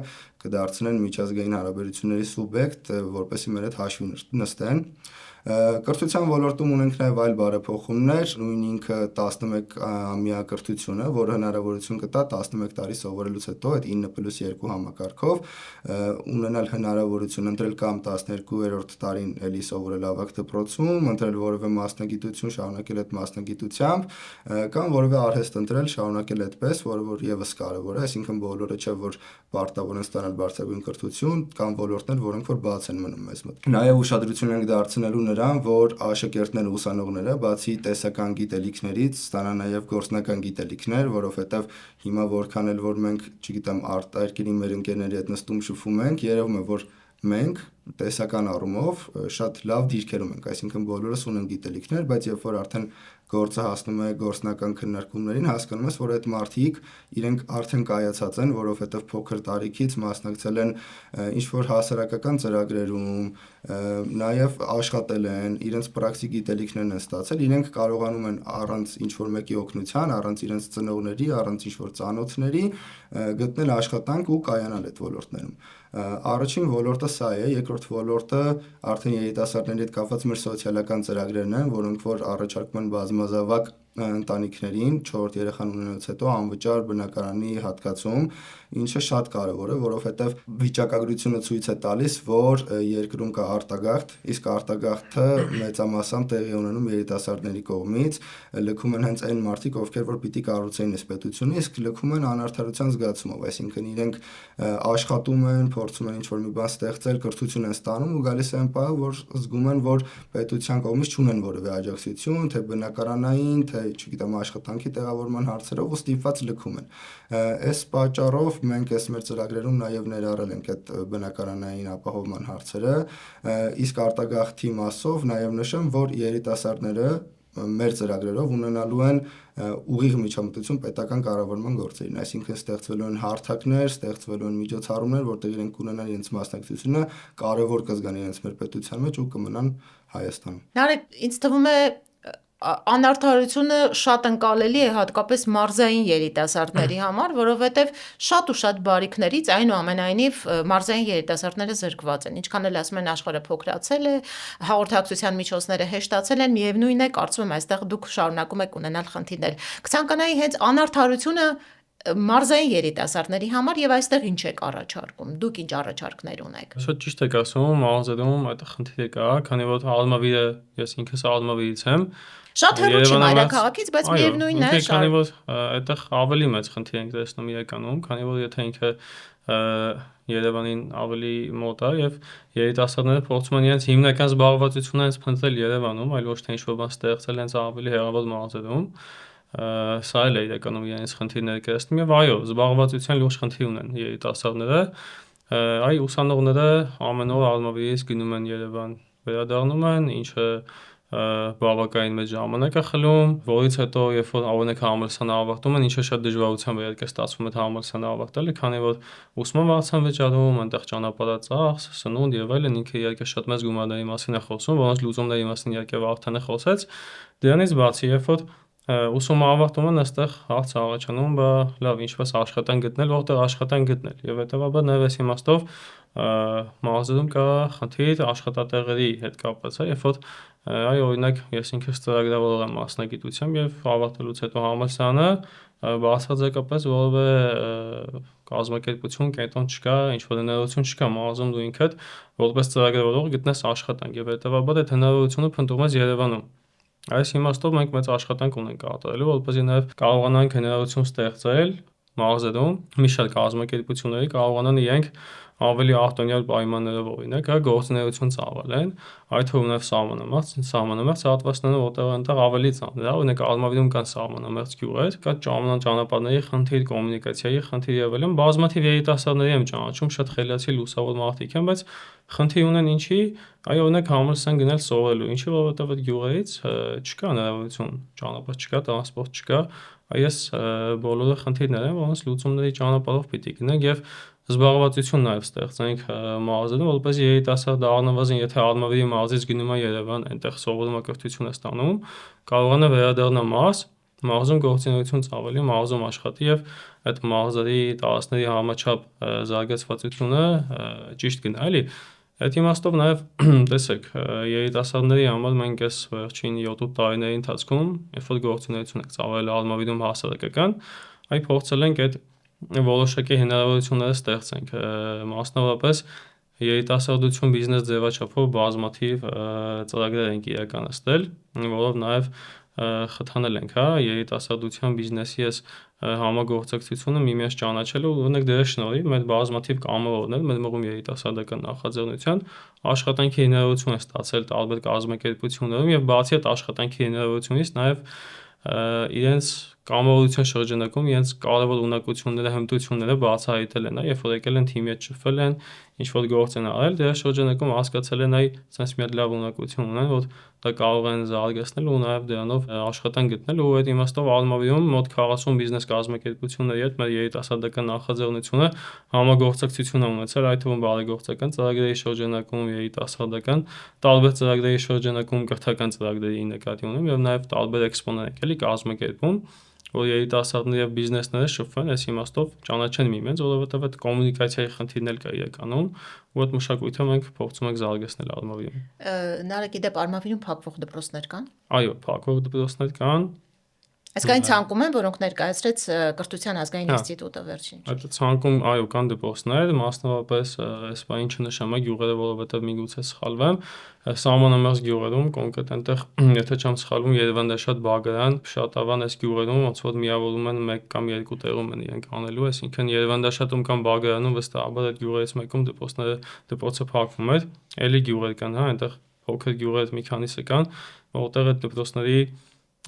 կդարձնեն միջազգային հարաբերությունների սուբյեկտ, որպեսզի մեր հետ հաշվի նստեն։ Կրթության ոլորտում ունենք նաև այլ բարեփոխումներ, նույն ինքը 11-ամյա կրթությունը, որը հնարավորություն կտա 11 տարի սովորելուց հետո այդ 9+2 համակարգով ունենալ հնարավորություն ընտրել կամ 12-րդ տարին էլի սովորել ավագ դպրոցում, ընտրել որևէ մասնագիտություն, շարունակել այդ մասնագիտությամբ, կամ որևէ արհեստ ընտրել, շարունակել այդպես, որը որ եւս կարևոր է, այսինքն բոլորը չէ որ պարտավոր են ստանալ բարձրագույն կրթություն, կամ ոլորտներ, որոնք որ բաց են մնում մեզ մոտ։ Նաև ուշադրություն ենք դարձնելու նրան, որ աշակերտները, ուսանողները բացի տեսական գիտելիքներից ստանան նաև գործնական գիտելիքներ, որովհետև հիմա որքան էլ որ մենք, չգիտեմ, արտահերկերի մեր ընկերների հետ նստում շփում ենք, երևում է, որ մենք տեսական առումով շատ լավ դիրքերում ենք, այսինքն բոլորս ունեն գիտելիքներ, բայց երբ որ արդեն գործը հասնում է գործնական քննարկումներին, հասկանում ես, որ այդ մարդիկ իրենք արդեն կայացած են, որովհետև փոքր տարիքից մասնակցել են ինչ-որ հասարակական ծրագրերում, նաև աշխատել են, իրենց պրակտիկ գիտելիքներն են ստացել, իրենք կարողանում են առանց ինչ-որ մեկի օգնության, առանց իրենց ծնողների, առանց ինչ-որ ծանոթների գտնել աշխատանք ու կայանալ այդ ոլորտներում։ Առաջին ոլորտը սա է, երկրորդ ոլորտը արդեն երիտասարդների հետ կապված մեր սոցիալական ծրագրերն են, որոնք որ առաջարկում են բազմազավակ ընտանիքներին 4 երեխան ունենալուց հետո անվճար բնակարանի հատկացում, ինչը շատ կարևոր է, որովհետև վիճակագրությունը ցույց է տալիս, որ երկրում կա արտագաղթ, իսկ արտագաղթը մեծամասամբ տեղի ունենում երիտասարդների կողմից, լքում են հենց այն մարդիկ, ովքեր որ պիտի կառուցեին այս պետությունը, իսկ լքում են անարդարության զգացումով, այսինքն իրենք աշխատում են, փորձում են ինչ-որ մի բան ստեղծել, կրթություն են ստանում ու գալիս են պահը, որ զգում են, որ պետության կողմից չունեն որևէ աջակցություն, թե բնակարանային, թե թե չգիտեմ աշխատանքի տեղավորման հարցերով ու ստիպված լքում են։ Այս պատճառով մենք այս մեր ծրագրերում նաև ներառել ենք այդ բնակարանային ապահովման հարցերը, իսկ արտագաղթի մասով նաև նշեմ, որ երիտասարդները մեր ծրագրերով ունենալու են ուղիղ միջամտություն պետական կառավարման գործերին, այսինքն ստեղծվելու են հարթակներ, ստեղծվելու են միջոցառումներ, որտեղ իրենք կունենան իրենց մասնակցությունը, կարևոր կզգան իրենց մեր պետության մեջ ու կմնան Հայաստանում։ Նարեկ, ինձ թվում է անարդարությունը շատ ընկալելի է հատկապես մարզային երիտասարդների համար, որովհետև շատ ու շատ բարիքներից այնուամենայնիվ մարզային երիտասարդները զրկված են։ Ինչքան էլ ասում են աշխարհը փոքրացել է, հաղորդակցության միջոցները հեշտացել են, միևնույն է, կարծում եմ այստեղ դուք շարունակում եք ունենալ խնդիրներ։ Կցանկանայի հենց անարդարությունը մարզային երիտասարդների համար եւ այստեղ ինչ եք առաջարկում։ Դուք ինչ առաջարկներ ունեք։ Շատ ճիշտ եք ասում, մարզերում այդ խնդիրը կա, քանի որ Արմավիրը, ես ինքս Արմավիրից եմ, Շատ հեռու չի մայրաքաղաքից, բայց միևնույնն է, քանի որ այդտեղ ավելի մեծ խնդիր ենք տեսնում իրականում, քանի որ եթե ինքը Երևանին ավելի մոտ է եւ երիտասարդները փորձում են իրենց հիմնական զբաղվածությունը հենց փնտրել Երևանում, այլ ոչ թե ինչ-որ բան ստեղծել հենց ավելի հեռավոր մարզերում, սա էլ է իրականում իրենց խնդիրները կերտում եւ այո, զբաղվածության լուրջ խնդիր ունեն երիտասարդները, այ ուսանողները ամեն օր Արմավիրից գնում են Երևան, վերադառնում են, ինչը բավականին մեծ ժամանակ է խլում, որից հետո երբ որ օրինակ համալսարանը ավարտում են, ինչը շատ դժվարությամբ է երբ ստացվում է համալսարանը ավարտելը, քանի որ ուսման վարձ են վճարում, այնտեղ ճանապարհածախս, սնունդ եւ այլն, ինքը իհարկե շատ մեծ գումարների մասին է խոսում, որոնց լուծումների մասին իհարկե արդեն է խոսեց։ Դրանից բացի, երբ որ ուսումը ավարտում են, այստեղ հարց առաջանում, բա լավ, ինչպես աշխատանք գտնել, որտեղ աշխատանք գտնել, եւ հետեւաբար նաեւ այս իմաստով մարզերում կա խնդիր աշխատատեղերի հետ կապված, երբ որ այ օրինակ ես ինքս ծրագրավորող եմ մասնագիտությամբ եւ ավարտելուց հետո համալսարանը բացարձակապես որևէ կազմակերպություն կենտրոն չկա, ինչ որ հնարավորություն չկա մարզում դու ինքդ որպես ծրագրավորող գտնես աշխատանք եւ հետեւաբար այդ հնարավորությունը փնտրում ես Երևանում։ Այս իմաստով մենք մեծ աշխատանք ունենք կատարելու, որպեսզի նաև կարողանանք հնարավորություն ստեղծել մարզերում մի շարք կազմակերպությունների կարողանան իրենք ավելի արտոնյալ պայմաններով օրինակ գործունեություն ծավալեն, այդ թվում նաև սահմանամերձ հատվածներում, որտեղ այնտեղ ավելի ծանր է, օրինակ Արմավիրում կան սահմանամերձ գյուղեր, կա ճանապարհների խնդիր, կոմունիկացիայի խնդիր եւ այլն, բազմաթիվ երիտասարդների եմ ճանաչում, շատ խելացի լուսավոր մարդիկ են, բայց խնդիր ունեն ինչի, այ օրինակ համալսարան գնել սովորելու, ինչի որովհետեւ այդ գյուղերից չկա հնարավորություն, ճանապարհ չկա, տրանսպորտ չկա, այս բոլորը խնդիրներ են, որոնց լուծումների ճանապարհով պիտի գնանք եւ զբաղվածություն նաև ստեղծենք մարզերում, որպեսզի երիտասարդը առնվազն եթե Արմավիրի մարզից գնում է Երևան, այնտեղ սովորում է կրթություն է ստանում, կարողանա վերադառնալ մարզում գործունեություն ծավալի, մարզում աշխատի եւ այդ մարզերի տարածքների համաչափ զարգացվածությունը ճիշտ գնա, էլի։ Այդ իմաստով նաև տեսեք, երիտասարդների համար մենք այս վերջին 7-8 տարիների ընթացքում, երբ որ գործունեություն ենք ծավալել Արմավիրում հասարակական, այ փորձել ենք այդ որոշակի հնարավորությունները ստեղծենք, մասնավորապես երիտասարդություն բիզնես ձևաչափով բազմաթիվ ծրագրեր ենք իրականացնել, որով նաև խթանել ենք, երիտասարդության բիզնեսի այս համագործակցությունը միմյանց ճանաչելու, օրինակ դրա շնորհիվ մեր բազմաթիվ կամավորներ, մեր մղում երիտասարդական նախաձեռնության աշխատանքի հնարավորություն են ստացել տարբեր կազմակերպություններում եւ բացի այդ աշխատանքի հնարավորությունից նաև իրենց կամավորության շրջանակում իրենց կարևոր ունակությունները, հմտությունները բացահայտել են, երբ որ եկել են թիմի հետ շփվել են, ինչ որ գործ են արել, դրա շրջանակում հասկացել են sense մի հատ լավ ունակություն ունեն, որ դա կարող են զարգացնել ու նաև դրանով աշխատանք գտնել ու այդ իմաստով Արմավիրում մոտ 40 բիզնես կազմակերպությունների հետ մեր երիտասարդական նախաձեռնությունը համագործակցություն է ունեցել, այդ թվում բարեգործական ծրագրերի շրջանակում, երիտասարդական տարբեր ծրագրերի շրջանակում, կրթական ծրագրերի նկատի ունեմ եւ նաև տարբեր էքսպոներ եք էլի կազմակերպում, որ երիտասարդները եւ բիզնեսները շփվեն, այս իմաստով ճանաչեն միմյանց, որովհետեւ այդ կոմունիկացիայի խնդիրն էլ կա իրականում, ու այդ մշակույթը մենք փորձում ենք զարգացնել Արմավիրում։ Նարեկ, իդեպ Արմավիրում փակվող դպրոցներ կան։ Այո, փակվող դպրոցներ կան։ Այսքան ցանկում են, որոնք ներկայացրեց Կրթության ազգային ինստիտուտը վերջին։ Այդ ցանկում, այո, կան դպրոցներ, մասնավորապես այս բանը ինչը նշում է գյուղերը, որովհետև միգուցե սխալվեմ, սահմանամերձ գյուղերում, կոնկրետ այնտեղ, եթե չեմ սխալվում, Երևանդաշատ Բաղարան, Փշատավան այս գյուղերում ոնց որ միավորում են 1 կամ 2 տեղում են իրենք անելու, այսինքն Երևանդաշատում կամ Բաղարանում վստահաբար այդ գյուղերից մեկում դպրոցը փակվում էր, էլի գյուղեր կան, այնտեղ փոքր գյուղեր մի քանիսը կան, որտեղ այդ դպրոցների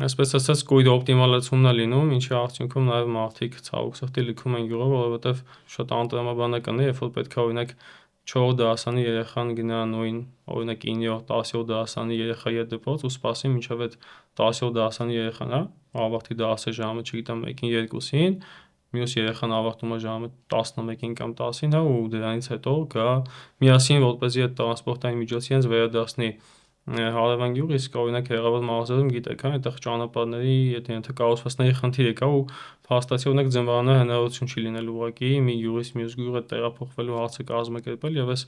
Այսպես ասած կույր օպտիմալացումն է լինում, ինչի արդյունքում նաև մարդիկ ցավոք սրտի լքում են գյուղը, որովհետև շատ անտրամաբանական է, երբ որ պետք է օրինակ 4 դասանի երեխան գնա նույն օրինակ 9-րդ 10-րդ դասանի երեխայի հետ դպրոց ու սպասի մինչև այդ 10-րդ դասանի երեխան, ավարտի դասը ժամը, չգիտեմ, 1-ին 2-ին, մյուս երեխան ավարտում է ժամը 11-ին կամ 10-ին, ու դրանից հետո գա միասին որպեսզի այդ տրանսպորտային միջոցի հենց վերադասնի հարևան գյուղ, իսկ օրինակ հեռավոր մարզերում գիտեք, այնտեղ ճանապարհների, ենթակառուցվածքների խնդիր կա ու փաստացի օրինակ ձմռանը հնարավորություն չի լինել ուղղակի մի գյուղից մյուս գյուղ տեղափոխվելու հարցը կազմակերպել եւ այս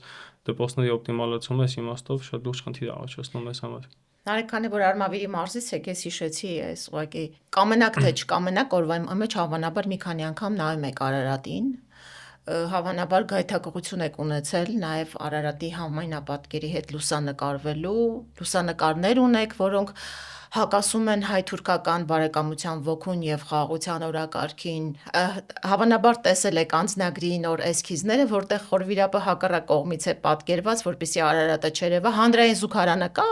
դպրոցների օպտիմալացումը այս իմաստով շատ լուրջ խնդիր է առաջացնում մեզ համար։ Նարեկ, քանի որ Արմավիրի մարզից եք, ես հիշեցի այս ուղղակի կամենակ թե չկամենակ օրվա մեջ հավանաբար մի քանի անգամ նայում եք Արարատին, հավանաբար գայթակղություն եք ունեցել նաև Արարատի համայնապատկերի հետ լուսանկարվելու, լուսանկարներ ունեք, որոնք հակասում են հայ-թուրքական բարեկամության ոգուն եւ խաղաղության օրակարգին, հավանաբար տեսել եք անձնագրի նոր էսքիզները, որտեղ խորվիրապը հակառակ կողմից է պատկերված, որպեսզի Արարատը չերևա, հանրային զուգարանը կա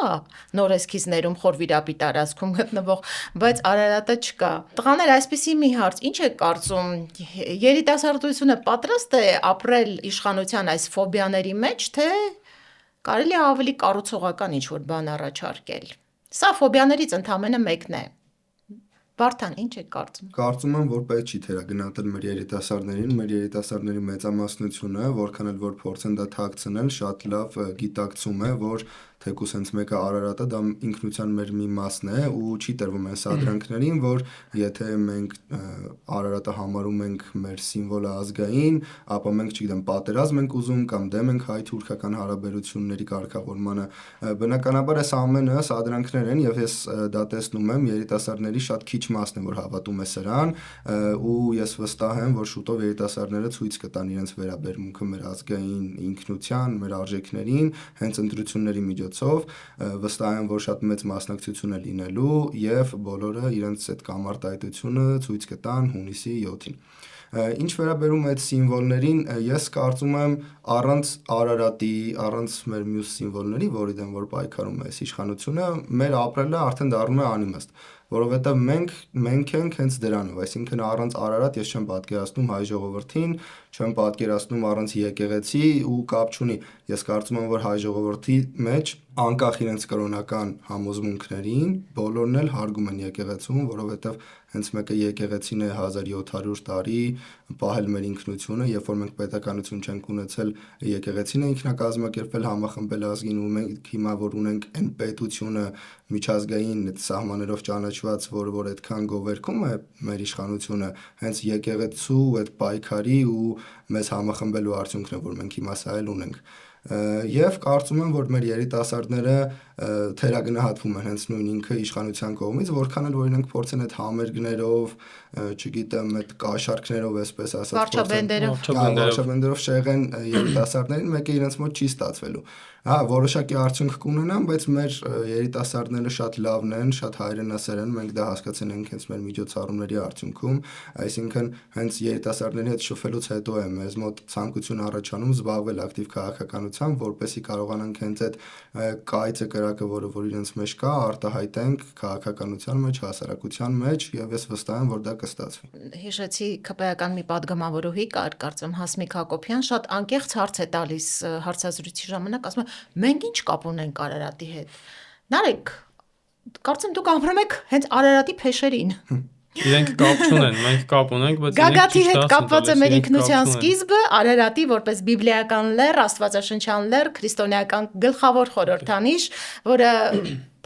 նոր էսքիզներում խորվիրապի տարածքում գտնվող, բայց Արարատը չկա։ Տղաներ, այսպիսի մի հարց, ինչ եք կարծում, երիտասարդությունը պատրաստ է ապրել իշխանության այս ֆոբիաների մեջ, թե կարելի է ավելի կառուցողական ինչ-որ բան առաջարկել։ Սա ֆոբիաներից ընդամենը մեկն է։ Վարդան, ինչ եք կարծում։ Կարծում եմ, որ պետք չի թերագնահատել մեր երիտասարդներին, մեր երիտասարդների մեծամասնությունը, որքան էլ որ փորձեն դա թաքցնել, շատ լավ գիտակցում է, որ թեկուզ հենց մեկը Արարատը դա ինքնության մեր մի մասն է ու չի տրվում այն սադրանքներին, որ եթե մենք Արարատը համարում ենք մեր սիմվոլը ազգային, ապա մենք, չգիտեմ, պատերազմ ենք ուզում կամ դեմ ենք հայ-թուրքական հարաբերությունների կարգավորմանը։ Բնականաբար այս ամենը սադրանքներ են եւ ես դա տեսնում եմ երիտասարդների շատ քիչ մասն է, որ հավատում է սրան, ու ես վստահ եմ, որ շուտով երիտասարդները ցույց կտան իրենց վերաբերմունքը մեր ազգային ինքնության, մեր արժեքներին, հենց ընտրությունների միջոցով, վստահ եմ, որ շատ մեծ մասնակցություն է լինելու եւ բոլորը իրենց այդ կամարտայտությունը ցույց կտան հունիսի 7-ին։ Ինչ վերաբերում է այդ սիմվոլներին, ես կարծում եմ առանց Արարատի, առանց մեր մյուս սիմվոլների, որի դեմ որ պայքարում է այս իշխանությունը, մեր ապրելը արդեն դառնում է անիմաստ, որովհետև մենք ենք հենց դրանով, այսինքն առանց Արարատ ես չեմ պատկերացնում հայ ժողովրդին, չեմ պատկերացնում առանց եկեղեցի ու կապ չունի։ Ես կարծում եմ, որ հայ ժողովրդի մեջ անկախ իրենց կրոնական համոզմունքներին, բոլորն էլ հարգում են եկեղեցուն, որովհետև հենց մեկը եկեղեցին է 1700 տարի պահել մեր ինքնությունը, երբ որ մենք պետականություն չենք ունեցել, եկեղեցին է ինքնակազմակերպվել, համախմբել ազգին ու մենք հիմա որ ունենք այն պետությունը միջազգային սահմաններով ճանաչված, որ այդքան գովերքում է մեր իշխանությունը, հենց եկեղեցու այդ պայքարի ու մեզ համախմբելու արդյունքն է, որ մենք հիմա սա էլ ունենք։ Եվ կարծում եմ, որ մեր երիտասարդները թերագնահատվում են հենց նույն ինքը իշխանության կողմից, որքան էլ որ իրենք փորձեն այդ համերգներով, չգիտեմ, այդ կաշառքներով, այսպես ասած, վարչաբենդերով շեղեն երիտասարդներին, մեկը իրենց մոտ չի ստացվելու։ Հա, որոշակի արդյունք կունենան, բայց մեր երիտասարդները շատ լավն են, շատ հայրենասեր են, մենք դա հասկացել ենք հենց մեր միջոցառումների արդյունքում, այսինքն հենց երիտասարդների հետ շփվելուց հետո է մեզ մոտ ցանկություն առաջանում զբաղվել ակտիվ քաղաքականությամբ, որպեսզի կարողանանք հենց այդ կայծը կրակը, որ իրենց մեջ կա, արտահայտենք քաղաքականության մեջ, հասարակության մեջ, եւ ես վստահ եմ, որ դա կստացվի։ Հիշեցի ԿՊ-ական մի падգամավորուհի կար, կարծեմ Հասմիկ Հակոբյան, շատ անկեղծ հարց է տալիս հարցազրույցի ժամանակ, ասում է, մենք ինչ կապ ունենք Արարատի հետ։ Նարեկ, կարծեմ դուք ապրում եք հենց Արարատի փեշերին։ Իրենք կապ չունեն, մենք կապ ունենք, բայց Գագաթի հետ կապված է մեր ինքնության սկիզբը, Արարատի որպես բիբլիական լեռ, աստվածաշնչյան լեռ, քրիստոնեական գլխավոր խորհրդանիշ, որը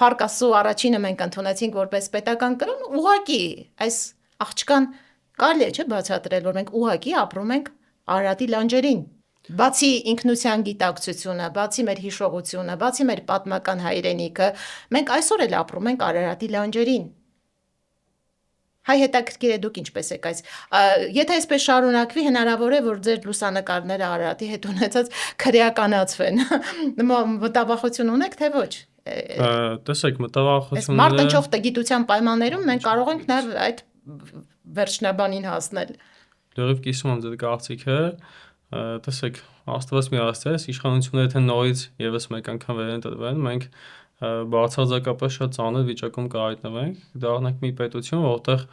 Փառք Աստծո առաջինը մենք ընդունեցինք որպես պետական կրոն, ուղղակի այս աղջկան կարելի է չէ բացատրել, որ մենք ուղղակի ապրում ենք Արարատի լանջերին։ Բացի ինքնության գիտակցությունը, բացի մեր հիշողությունը, բացի մեր պատմական հայրենիքը, մենք այսօր էլ ապրում ենք Արարատի լանջերին։ Հայ հետաքրքիր է դուք ինչպես եք այս։ Եթե այսպես շարունակվի, հնարավոր է, որ ձեր լուսանկարները Արարատի հետ ունեցած քրեականացվեն։ Մտավախություն ունեք, թե ոչ։ Տեսեք, մտավախությունները Մարտնչող գիտության պայմաններում մենք կարող ենք նաև այդ վերջնաբանին հասնել։ Լրիվ կիսում եմ ձեր կարծիքը։ Տեսեք, Աստված մի աստված, իշխանությունները թե նորից եւս մեկ անգամ վերընտրվեն, մենք բացարձակապես շատ ծանր վիճակում կհայտնվենք, դառնանք մի պետություն, որտեղ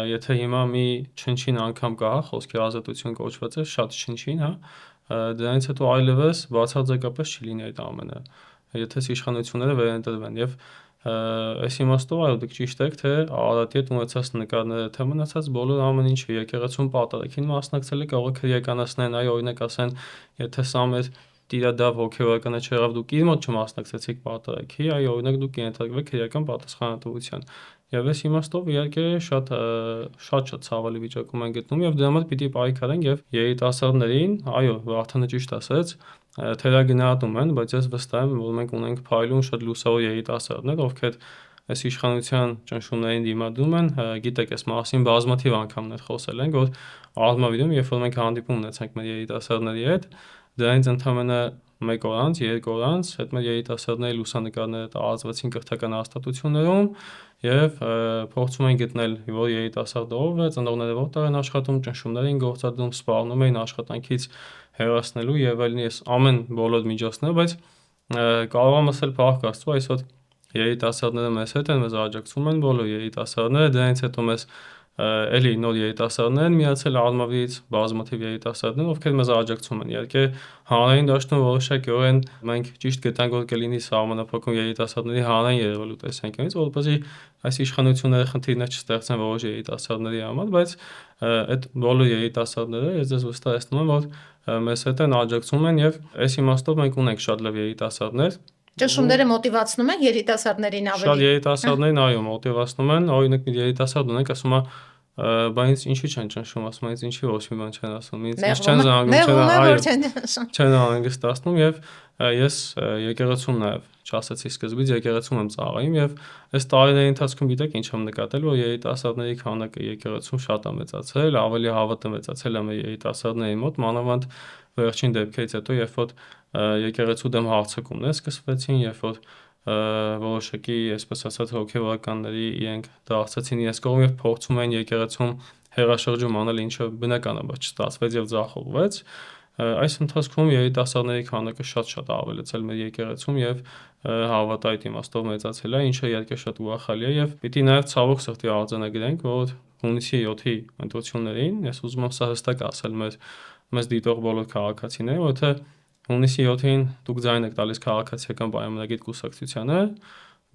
եթե հիմա մի չնչին անգամ կա, խոսքի ազատություն կոչված է, շատ չնչին, հա, դրանից հետո այլևս բացարձակապես չի լինի այդ ամենը, եթե իշխանությունները վերընտրվեն եւ այս իմաստով այո դուք ճիշտ եք թե Արարատի հետ ունեցած նկարները թե մնացած բոլոր ամեն ինչը եկեղեցուն պատարագին մասնակցել է կարող է քրեականացնեն այ օրինակ ասեն եթե սա մեր տիրադավ հոգեվորականը չեղավ դուք իր մոտ չմասնակցեցիք պատարագի այ օրինակ դուք ենթարկվեք քրեական պատասխանատվության եւ այս իմաստով իհարկե շատ ցավալի վիճակում են գտնում եւ դրա համար պիտի պայքարենք եւ երիտասարդներին այո Վարդանը ճիշտ ասաց թերագնահատում են, բայց ես վստահ եմ, որ մենք ունենք փայլուն շատ լուսավոր երիտասարդներ, ովքեր այս իշխանության ճնշումներին դիմադրում են, գիտեք, այս մասին բազմաթիվ անգամներ խոսել ենք, որ արմավիրում, երբ որ մենք հանդիպում ունեցանք մեր երիտասարդների հետ, դրանից ընդամենը 1 օր անց, 2 օր անց, այդ մեր երիտասարդների լուսանկարները տարածվեցին կրթական հաստատություններում եւ փորձում են գտնել, որ երիտասարդը ով է, ծնողները որտեղ են աշխատում, ճնշումներ են գործադրում, սպառնում են աշխատանքից հեռացնելու եւ այլն ես ամեն բոլոր միջոցները, բայց կարող եմ ասել փառք Աստծո, այսօր երիտասարդները մեզ հետ են, մեզ աջակցում են բոլոր երիտասարդները, դրանից հետո մեզ էլի նոր երիտասարդներ են միացել արմավից, բազմաթիվ երիտասարդներ, ովքեր մեզ աջակցում են։ Իհարկե հանրային դաշտում որոշակիորեն մենք ճիշտ գտանք, որ կլինի սահմանափակում երիտասարդների հանրային երևելու տեսանկյունից, որպեսզի այս իշխանությունները խնդիրներ չստեղծեն որոշ երիտասարդների համար, բայց այդ բոլոր երիտասարդները ես ձեզ վստահեցնում եմ, որ մեզ հետ են աջակցում են եւ այս իմաստով մենք ունենք շատ լավ երիտասարդներ ճնշումները մոտիվացնում են երիտասարդներին ավելի։ Շատ երիտասարդներին այո մոտիվացնում են, օրինակ մի երիտասարդ ունենք, ասում է, բա ինձ ինչի չեն ճնշում, ասում է, ինձ ինչի ոչ մի բան չեն ասում, ինձ չեն զանգում, չեն հանգստացնում եւ ես եկեղեցում նաեւ չասացի սկզբից եկեղեցում եմ ծառայում եւ այս տարիների ընթացքում գիտեք ինչ եմ նկատել, որ երիտասարդների քանակը եկեղեցում շատ է մեծացել, ավելի հավատը մեծացել է մեր երիտասարդների մոտ, մանավանդ վերջին դեպքերից հետո, երբ որ եկեղեցու դեմ հարձակումներ սկսվեցին, երբ որ որոշակի, այսպես ասած, հոգեվորականների իրենք դարձեցին իրենց կողմ եւ փորձում են եկեղեցում հերաշրջում անել, ինչը բնականաբար չստացվեց եւ ձախողվեց։ Այս ընթացքում երիտասարդների քանակը շատ ավելացել մեր եկեղեցում եւ հավատա այդ իմաստով մեծացել է, ինչը իհարկե շատ ուրախալի է եւ պիտի նաեւ ցավոք սրտի արձանագրենք, որ հունիսի 7-ի ընտրություններին, ես ուզում եմ սա հստակ ասել մեզ դիտող բոլոր քաղաքացիներին, որ թե հունիսի 7-ին դուք ձայն եք տալիս քաղաքացիական պայմանագիր կուսակցությանը,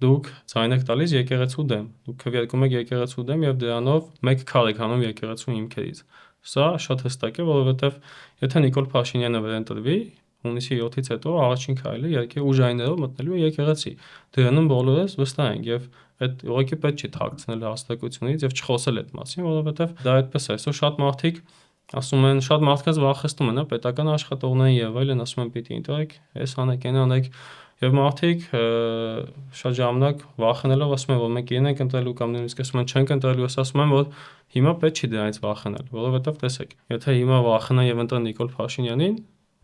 դուք ձայն եք տալիս եկեղեցու դեմ, դուք քվեարկում եք եկեղեցու դեմ եւ դրանով մեկ քար եք հանում եկեղեցու հիմքերից։ Սա շատ հստակ է, որովհետեւ եթե Նիկոլ Փաշինյանը վերընտրվի, հունիսի 7-ից հետո առաջին քայլը իհարկե ուժայիններով մտնելու է եկեղեցի։ Դրանում բոլորս վստահ ենք եւ այդ ուղղակի պետք չի թաքցնել հաստատությունից եւ չխոսել այդ մասին, որովհետեւ դա այդպես է, այսօր շատ մարդիկ ասում են շատ մարդկանց վախեցնում են, պետական աշխատողներին եւ այլն ասում են պիտի ընտրեք, այս անեք, այն անեք եւ մարդիկ շատ ժամանակ վախենալով ասում են, որ մենք իրեն ենք ընտրելու կամ նույնիսկ ասում են չենք ընտրելու, ես ասում եմ, որ հիմա պետք չի դրանից վախենալ, որովհետեւ տեսեք, եթե հիմա վախենան եւ ընտրեն Նիկոլ Փաշինյանին,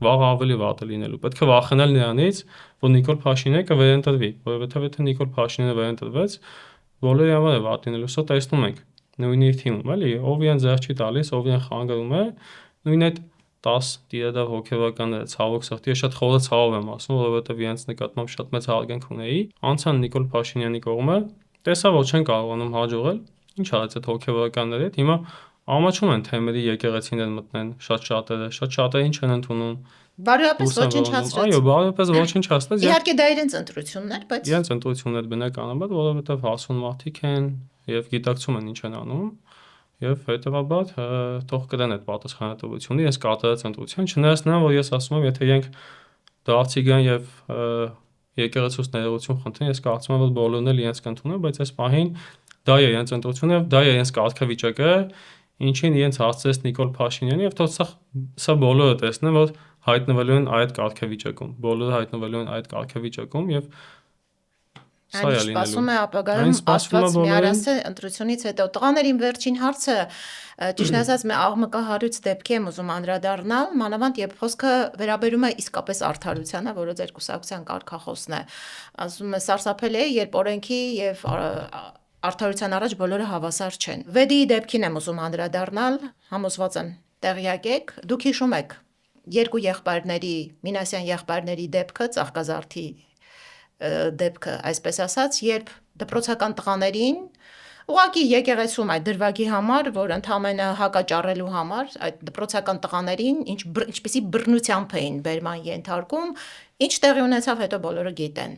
վաղ ավելի վատ է լինելու։ Պետք է վախենալ նրանից, որ Նիկոլ Փաշինյանը կվերընտրվի, որովհետեւ եթե Նիկոլ Փաշինյանը վերընտրվեց, բոլորի համար է վատ լինելու, սա տեսնում ենք նույն իր թիմում, էլի, ով իրեն ձեռ չի տալիս, ով իրեն խանգարում է, նույն այդ 10 տիրադավ հոգեվորականները ցավոք սրտի շատ խորը ցավ եմ ասում, որովհետև իրենց նկատմամբ շատ մեծ հարգանք ունեի, անցան Նիկոլ Փաշինյանի կողմը, տեսա որ չեն կարողանում հաջողել, ինչ արեց այդ հոգեվորականների հետ, հիմա ամաչում են թեմերի եկեղեցիներ մտնեն, շատ շատերը ինչ են ընդունում։ Բարոյապես ոչնչացրեց։ Այո, բարոյապես ոչնչացրեց։ Իհարկե դա իրենց ընտրություններ, բայց իրենց ընտրություններ բնականաբար, որովհետև հասուն մարդիկ են եւ գիտակցում են ինչ են անում եւ հետեւաբար թող կրեն այդ պատասխանատվությունը ես կատարած ընտրության չնայած նրան որ ես ասում եմ եթե իրենք դարձի գան եւ եկեղեցուց ներողություն խնդրեն ես կարծում եմ որ բոլորն էլ իրենց կընդունեն բայց այս պահին դա է իրենց ընտրությունը եւ դա է իրենց կարգավիճակը ինչին իրենց հասցրեց Նիկոլ Փաշինյանը եւ թող սա բոլորը տեսնեն որ հայտնվելու են այդ կարգավիճակում բոլորը հայտնվելու են այդ կարգավիճակում եւ Այն սպասում է ապագայում Աստված միարասե ընտրությունից հետո տղաներին վերջին հարցը ճիշտ ասած մի աղմկահարույց դեպքի եմ ուզում անդրադառնալ մանավանդ երբ խոսքը վերաբերում է իսկապես արդարությանը որը ձեր կուսակցության կարգախոսն է ասում է սարսափել է երբ օրենքի եւ արդարության առաջ բոլորը հավասար չեն Վեդի դեպքին եմ ուզում անդրադառնալ համոզված եմ տեղյակ եք դուք հիշում եք երկու եղբայրների Մինասյան եղբայրների դեպքը Ծաղկազարդի դեպքը, այսպես ասած, երբ դպրոցական տղաներին ուղղակի եկեղեցում այդ դրվագի համար, որ ընդամենը հակաճառելու համար, այդ դպրոցական տղաներին ինչպիսի բռնությամբ էին բերման ենթարկում, ինչ տեղի ունեցավ, հետո բոլորը գիտեն։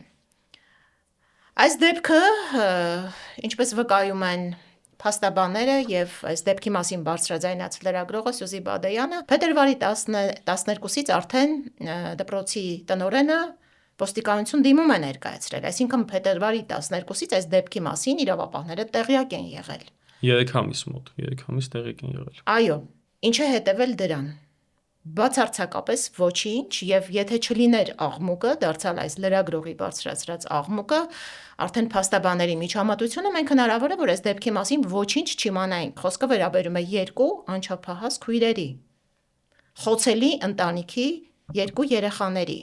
Այս դեպքը, ինչպես վկայում են փաստաբանները եւ այս դեպքի մասին բարձրաձայնած լրագրողը Սյուզի Բադեյանը, փետրվարի 12-ից արդեն դպրոցի տնօրենը ոստիկանություն դիմում է ներկայացրել, այսինքն փետրվարի 12-ից այս դեպքի մասին իրավապահները տեղյակ են եղել։ 3 ամիս մոտ, 3 ամիս տեղյակ են եղել։ Այո, ինչ է հետևել դրան։ Բացարձակապես ոչինչ, եւ եթե չլիներ աղմուկը, դարձյալ այս լրագրողի բարձրացրած աղմուկը, արդեն փաստաբանների միջամտությունը մենք հնարավոր է, որ այս դեպքի մասին ոչինչ չիմանայինք։ Խոսքը վերաբերում է 2 անչափահաս քույրերի, խոցելի ընտանիքի 2 երեխաների։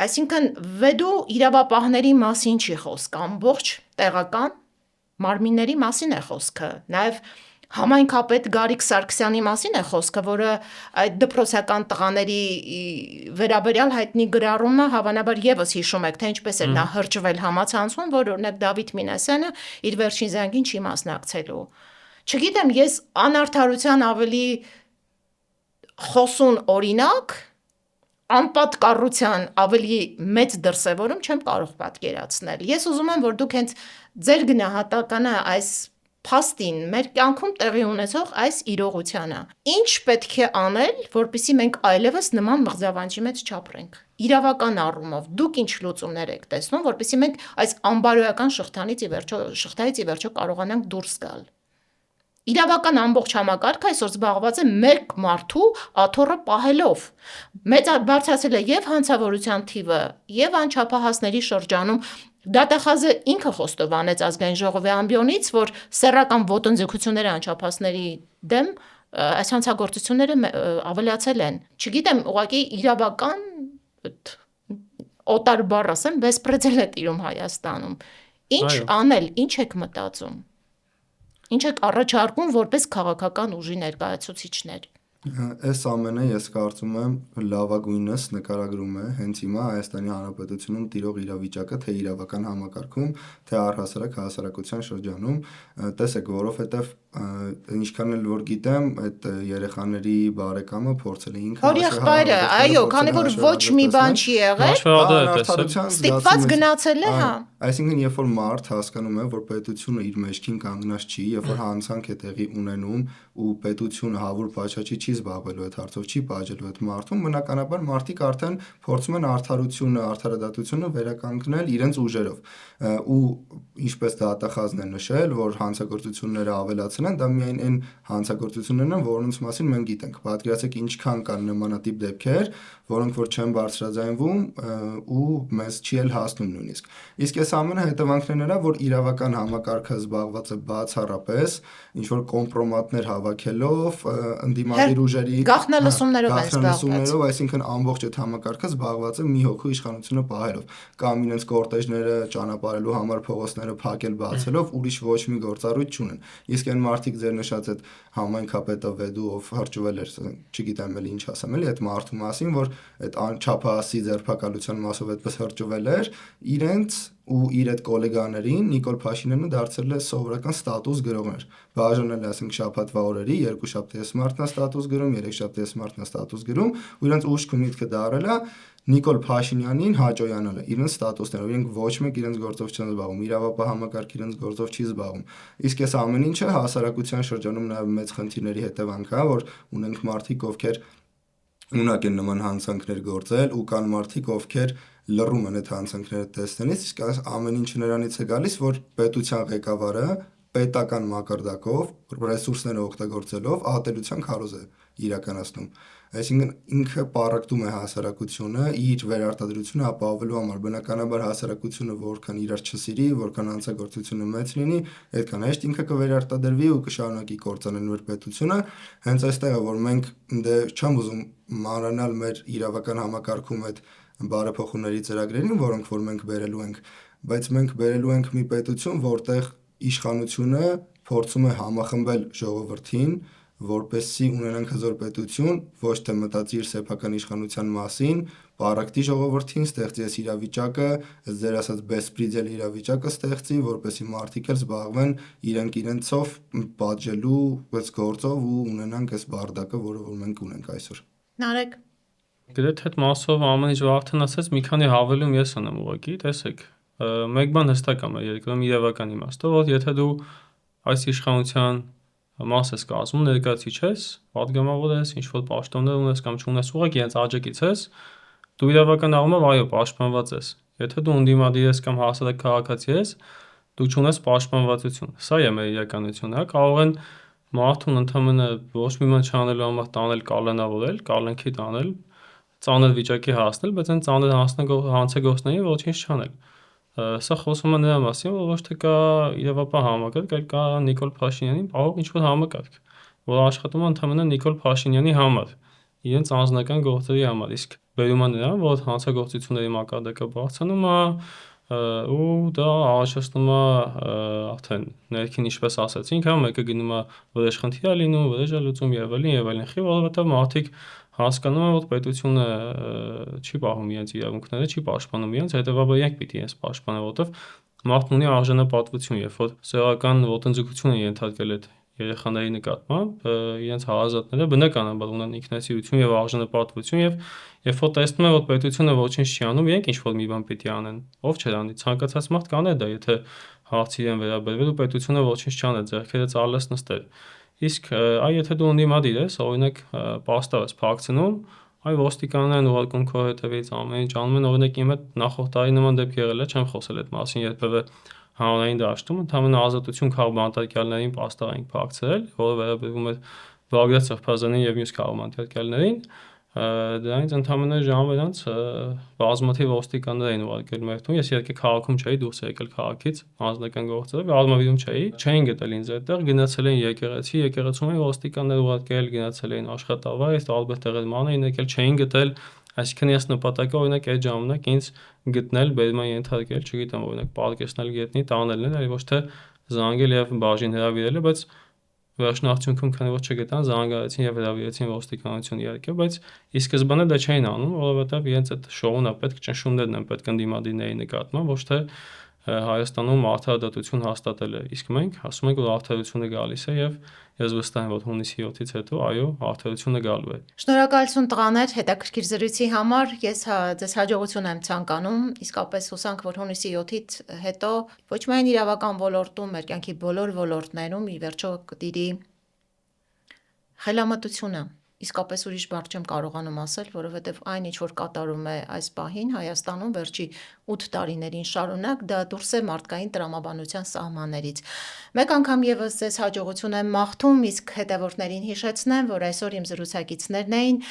Այսինքն վեդու իրավապահների մասին չի խոսք, ամբողջ տեղական մարմինների մասին է խոսքը, նաև համայնքապետ Գարիկ Սարգսյանի մասին է խոսքը, որը այդ դպրոցական տղաների վերաբերյալ հայտնի գրառումը հավանաբար եւս հիշում եք, թե ինչպես էր նա հրճվել համացանցում, որ օրինակ Դավիթ Մինասյանը իր վերջին զանգին չի մասնակցելու։ Չգիտեմ, ես անարդարության ավելի խոսուն օրինակ, անպատկառության ավելի մեծ դրսևորում չեմ կարող պատկերացնել։ Ես ուզում եմ, որ դուք հենց ձեր գնահատականը այս փաստին, մեր կյանքում տեղի ունեցող այս իրողությանը, ինչ պետք է անել, որպեսզի մենք այլևս նման մղձավանջի մեջ չապրենք։ Իրավական առումով դուք ինչ լուծումներ եք տեսնում, որպեսզի մենք այս անբարոյական շղթայից ի վերջո կարողանանք դուրս գալ։ Իրավական ամբողջ համակարգը այսօր զբաղված է մեկ մարդու աթոռը պահելով։ Բարձրացել է եւ հանցավորության թիվը, եւ անչափահասների շրջանում Դատախազը ինքը խոստովանեց ազգային ժողովի ամբիոնից, որ սեռական ոտնձգությունները անչափահասների դեմ այս հանցագործությունները ավելացել են։ Չգիտեմ, ուղղակի իրավական օտար բառ ասեմ, բեսպրեդել է տիրում Հայաստանում։ Ինչ անել, ինչ եք մտածում։ Ինչ եք առաջարկում որպես քաղաքական ուժի ներկայացուցիչներ։ Այս ամենը ես կարծում եմ լավագույնս նկարագրում է հենց հիմա Հայաստանի Հանրապետությունում տիրող իրավիճակը, թե իրավական համակարգում, թե առհասարակ հասարակության շրջանում, տեսեք, որովհետև ինչքան էլ որ գիտեմ, այդ երեխաների բարեկամը փորձել է ինքը Հոր եղբայրը, այո, քանի որ ոչ մի բան չի եղել, ստիպված գնացել է, հա։ Այսինքն, երբ որ մարդ հասկանում է, որ պետությունը իր մեջքին կանգնած չի, երբ որ հանցանք է տեղի ունենում ու պետությունը հավուր փաչաչի չի զբաղվելու այդ հարցով, չի պատժելու այդ մարդուն, բնականաբար մարդիկ արդեն փորձում են արդարությունը, արդարադատությունը վերականգնել իրենց ուժերով։ Ու ինչպես դատախազն է նշել, որ հանցագործությունները ավելացել են, դա միայն այն հանցագործություններն են, որոնց մասին մենք գիտենք։ Պատկերացրեք ինչքան կան նմանատիպ դեպքեր, որոնք որ չեն բարձրաձայնվում ու մեզ չի էլ հասնում նույնիսկ։ Իսկ այս ամենը հետևանքներն էրա, որ իրավական համակարգը զբաղված է բացառապես ինչ որ կոմպրոմատներ հավաքելով, ընդդիմադիր ուժերի գաղտնալսումներով, այսինքն ամբողջ այդ համակարգը զբաղված է մի հոգու իշխանությունը պահելով, կամ իրենց կորտեժները ճանապարհելու համար փողոցները փակել բացելով, ուրիշ ոչ մի գործառույթ չունեն։ Իսկ այն մարդիկ ձեր նշած այդ համայնքապետը Վեդու ով հրճվել էր, չգիտեմ էլ ինչ ասեմ, էլի այդ մարդու մասին, որ այդ անչափահասի ձերբակալության մասով այդպես հրճվել էր, իրենց ու իր այդ գոլեգաներին Նիկոլ Փաշինյանը դարձել է սովորական ստատուս գրողներ։ Բաժանել է, ասենք, շաբաթվա օրերի, երկուշաբթի ես մարդն է ստատուս գրում, երեքշաբթի ես մարդն է ստատուս գրում, ու իրենց ուշք ու միտքը դարել է Նիկոլ Փաշինյանին հաճոյանալը իրենց ստատուսներով, իրենք ոչ մեկ իրենց գործով չեն զբաղվում, իրավապահ համակարգ իրենց գործով չի զբաղվում։ Իսկ այս ամեն ինչը հասարակության շրջանում նաև մեծ խնդիրների հետևանք է, որ ունենք մարդիկ, ովքեր ունակ են նման հանցանքներ գործել ու կան մարդիկ, ովքեր լռում են այդ հանցանքները տեսնելիս, իսկ ամեն ինչը նրանից է գալիս, որ պետության ղեկավարը պետական մակարդակով ռեսուրսները օգտագործելով ատելության քարոզ է իրականացնում։ Այսինքն ինքը պարակտում է հասարակությունը իր վերարտադրությունը ապահովելու համար։ Բնականաբար հասարակությունը որքան իրար չսիրի, որքան հանցագործությունը մեծ լինի, այդքան հեշտ ինքը կվերարտադրվի ու կշարունակի կործանել մեր պետությունը։ Հենց այստեղ է, որ մենք դե չեմ ուզում մանրանալ մեր իրավական համակարգում այդ բարեփոխումների ծրագրերին, որոնք որ մենք բերելու ենք, բայց մենք բերելու ենք մի պետություն, որտեղ իշխանությունը փորձում է համախմբել ժողովրդին, որպեսզի ունենանք հզոր պետություն, ոչ թե մտածի իր սեփական իշխանության մասին, պարակտի ժողովրդին, ստեղծի այս իրավիճակը, ձեր ասած բեսպրիդել իրավիճակը ստեղծի, որպեսզի մարդիկ էլ զբաղվեն իրենք իրենցով պատժելու այս գործով ու ունենանք այս բարդակը, որը որ մենք ունենք այսօր։ Նարեկ, Գրեթե այդ մասով ամեն ինչ արդեն ասած, մի քանի հավելում ես ունեմ ուղղակի, տեսեք, մեկ բան հստակ է մեր երկրում իրավական իմաստով, որ եթե դու այս իշխանության մաս ես կազմում, ներկայացիչ ես, падգամավոր ես, ինչ որ պաշտոններ ունես կամ չունես, ուղղակի հենց աջակից ես, դու իրավական առումով այո, պաշտպանված ես։ Եթե դու ընդդիմադիր ես կամ հասարակ քաղաքացի ես, դու չունես պաշտպանվածություն։ Սա է մեր իրականությունը, հա, կարող են մարդուն ընդամենը ոչ մի բան չանելու համար տանել կալանավորել, կալանքի տանել, ծանր վիճակի հասնել, բայց այն ծանր հանցագործներին ոչինչ չանել։ Սա խոսում է նրա մասին, որ ոչ թե կա իրավապահ համակարգ, այլ կա Նիկոլ Փաշինյանի պահող ինչ-որ համակարգ, որը աշխատում է ընդամենը Նիկոլ Փաշինյանի համար, իրենց անձնական գործերի համար, իսկ բերում է նրան, որ հանցագործությունների մակարդակը բարձրանում է ու դա առաջացնում է արդեն ներքին, ինչպես ասացինք, հա, մեկը գնում է վրեժխնդիր է լինում, վրեժ է լուծում եւ այլն, խի, որովհետեւ մարդիկ հասկանում են, որ պետությունը չի պահում իրենց իրավունքները, չի պաշտպանում իրենց, հետեւաբար իրենք պիտի իրենց պաշտպանեն, որովհետեւ մարդն ունի արժանապատվություն, երբ որ սեռական ոտնձգություն է ենթարկել այդ երեխաների նկատմամբ, իրենց հարազատները բնականաբար ունեն ինքնասիրություն եւ արժանապատվություն եւ երբ որ տեսնում են, որ պետությունը ոչինչ չի անում, իրենք ինչ-որ մի բան պիտի անեն, ով չէր անի, ցանկացած մարդ կաներ դա, եթե հարցի են վերաբերվել ու պետությունը ոչինչ չաներ, ձեռքերը ծալես նստել։ Իսկ այ եթե դու ընդդիմադիր ես, օրինակ պաստավ ես փակցնում, այ ոստիկաններն ուղարկում քո հետևից ամեն ինչ անում են, օրինակ իմ հետ նախորդ տարի նման դեպք եղել է, չեմ խոսել այդ մասին երբևէ հանրային դաշտում, ընդհանրապես Ազատություն քաղաք բանտարկյալներին պաստավ ենք փակցրել, որը վերաբերվում էր Բաղդադ Սրբազանին եւ մյուս քաղաք բանտարկյալներին, դրանից ընդհանրապես ժամեր անց բազմաթիվ ոստիկաններ էին ուղարկել մեր տուն, ես իհարկե քաղաքում չէի, դուրս եկել քաղաքից անձնական գործերով, արմավիրում չէին գտել ինձ այդտեղ, գնացել էին եկեղեցի, եկեղեցում էին ոստիկաններ ուղարկել, գնացել էին աշխատավայր, տարբեր տեղեր ման էին եկել, չէին գտել, այսինքն ես նպատակը օրինակ այդ ժամանակ ինձ գտնել, բերման ենթարկել, չգիտեմ, օրինակ պարկեսնել գետնի, տանելն այլ ոչ թե զանգել եւ բաժին հրավիրել, բայց վերջնարդյունքում քանի որ չգտան, զանգարեցին եւ հրավիրեցին ոստիկանություն իհարկե, բայց ի սկզբանե դա չէին անում, որովհետեւ իրենց այդ շոուն է պետք, ճնշումներն են պետք ընդդիմադիրների նկատմամբ, ոչ թե Հայաստանում արդարադատություն հաստատել է, իսկ մենք ասում ենք, որ արդարությունը գալիս է եւ ես վստահ եմ, որ հունիսի 7-ից հետո այո, արդարությունը գալու է։ շնորհակալություն տղաներ հետաքրքիր զրույցի համար։ Ես ձեզ հաջողություն եմ ցանկանում, իսկապես հուսանք, որ հունիսի 7-ից հետո ոչ միայն իրավական ոլորտում, մեր կյանքի բոլոր ոլորտներում ի վերջո կտիրի խելամտությունը։ Իսկապես ուրիշ բառ չեմ կարողանում ասել, որովհետև այն ինչ որ կատարում է այս պահին Հայաստանում վերջի 8 տարիներին շարունակ, դա դուրս է մարդկային տրամաբանության սահմաններից։ Մեկ անգամ եւս ձեզ հաջողություն եմ մաղթում, իսկ հետևորդներին հիշեցնեմ, որ այսօր իմ զրուցակիցներն էին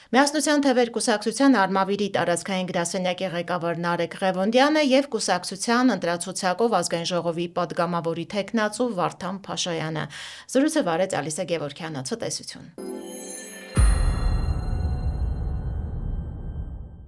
Միասնության թևեր կուսակցության Արմավիրի տարածքային գրասենյակի ղեկավար Նարեկ Ղևոնդյանը եւ կուսակցության ընտրացուցակով ազգային ժողովի падգամավորի թեկնածու Վարդան Փաշայանը։ Զրույցը վարեց Ալիսա Գևորգյանը։ Ցտեսություն։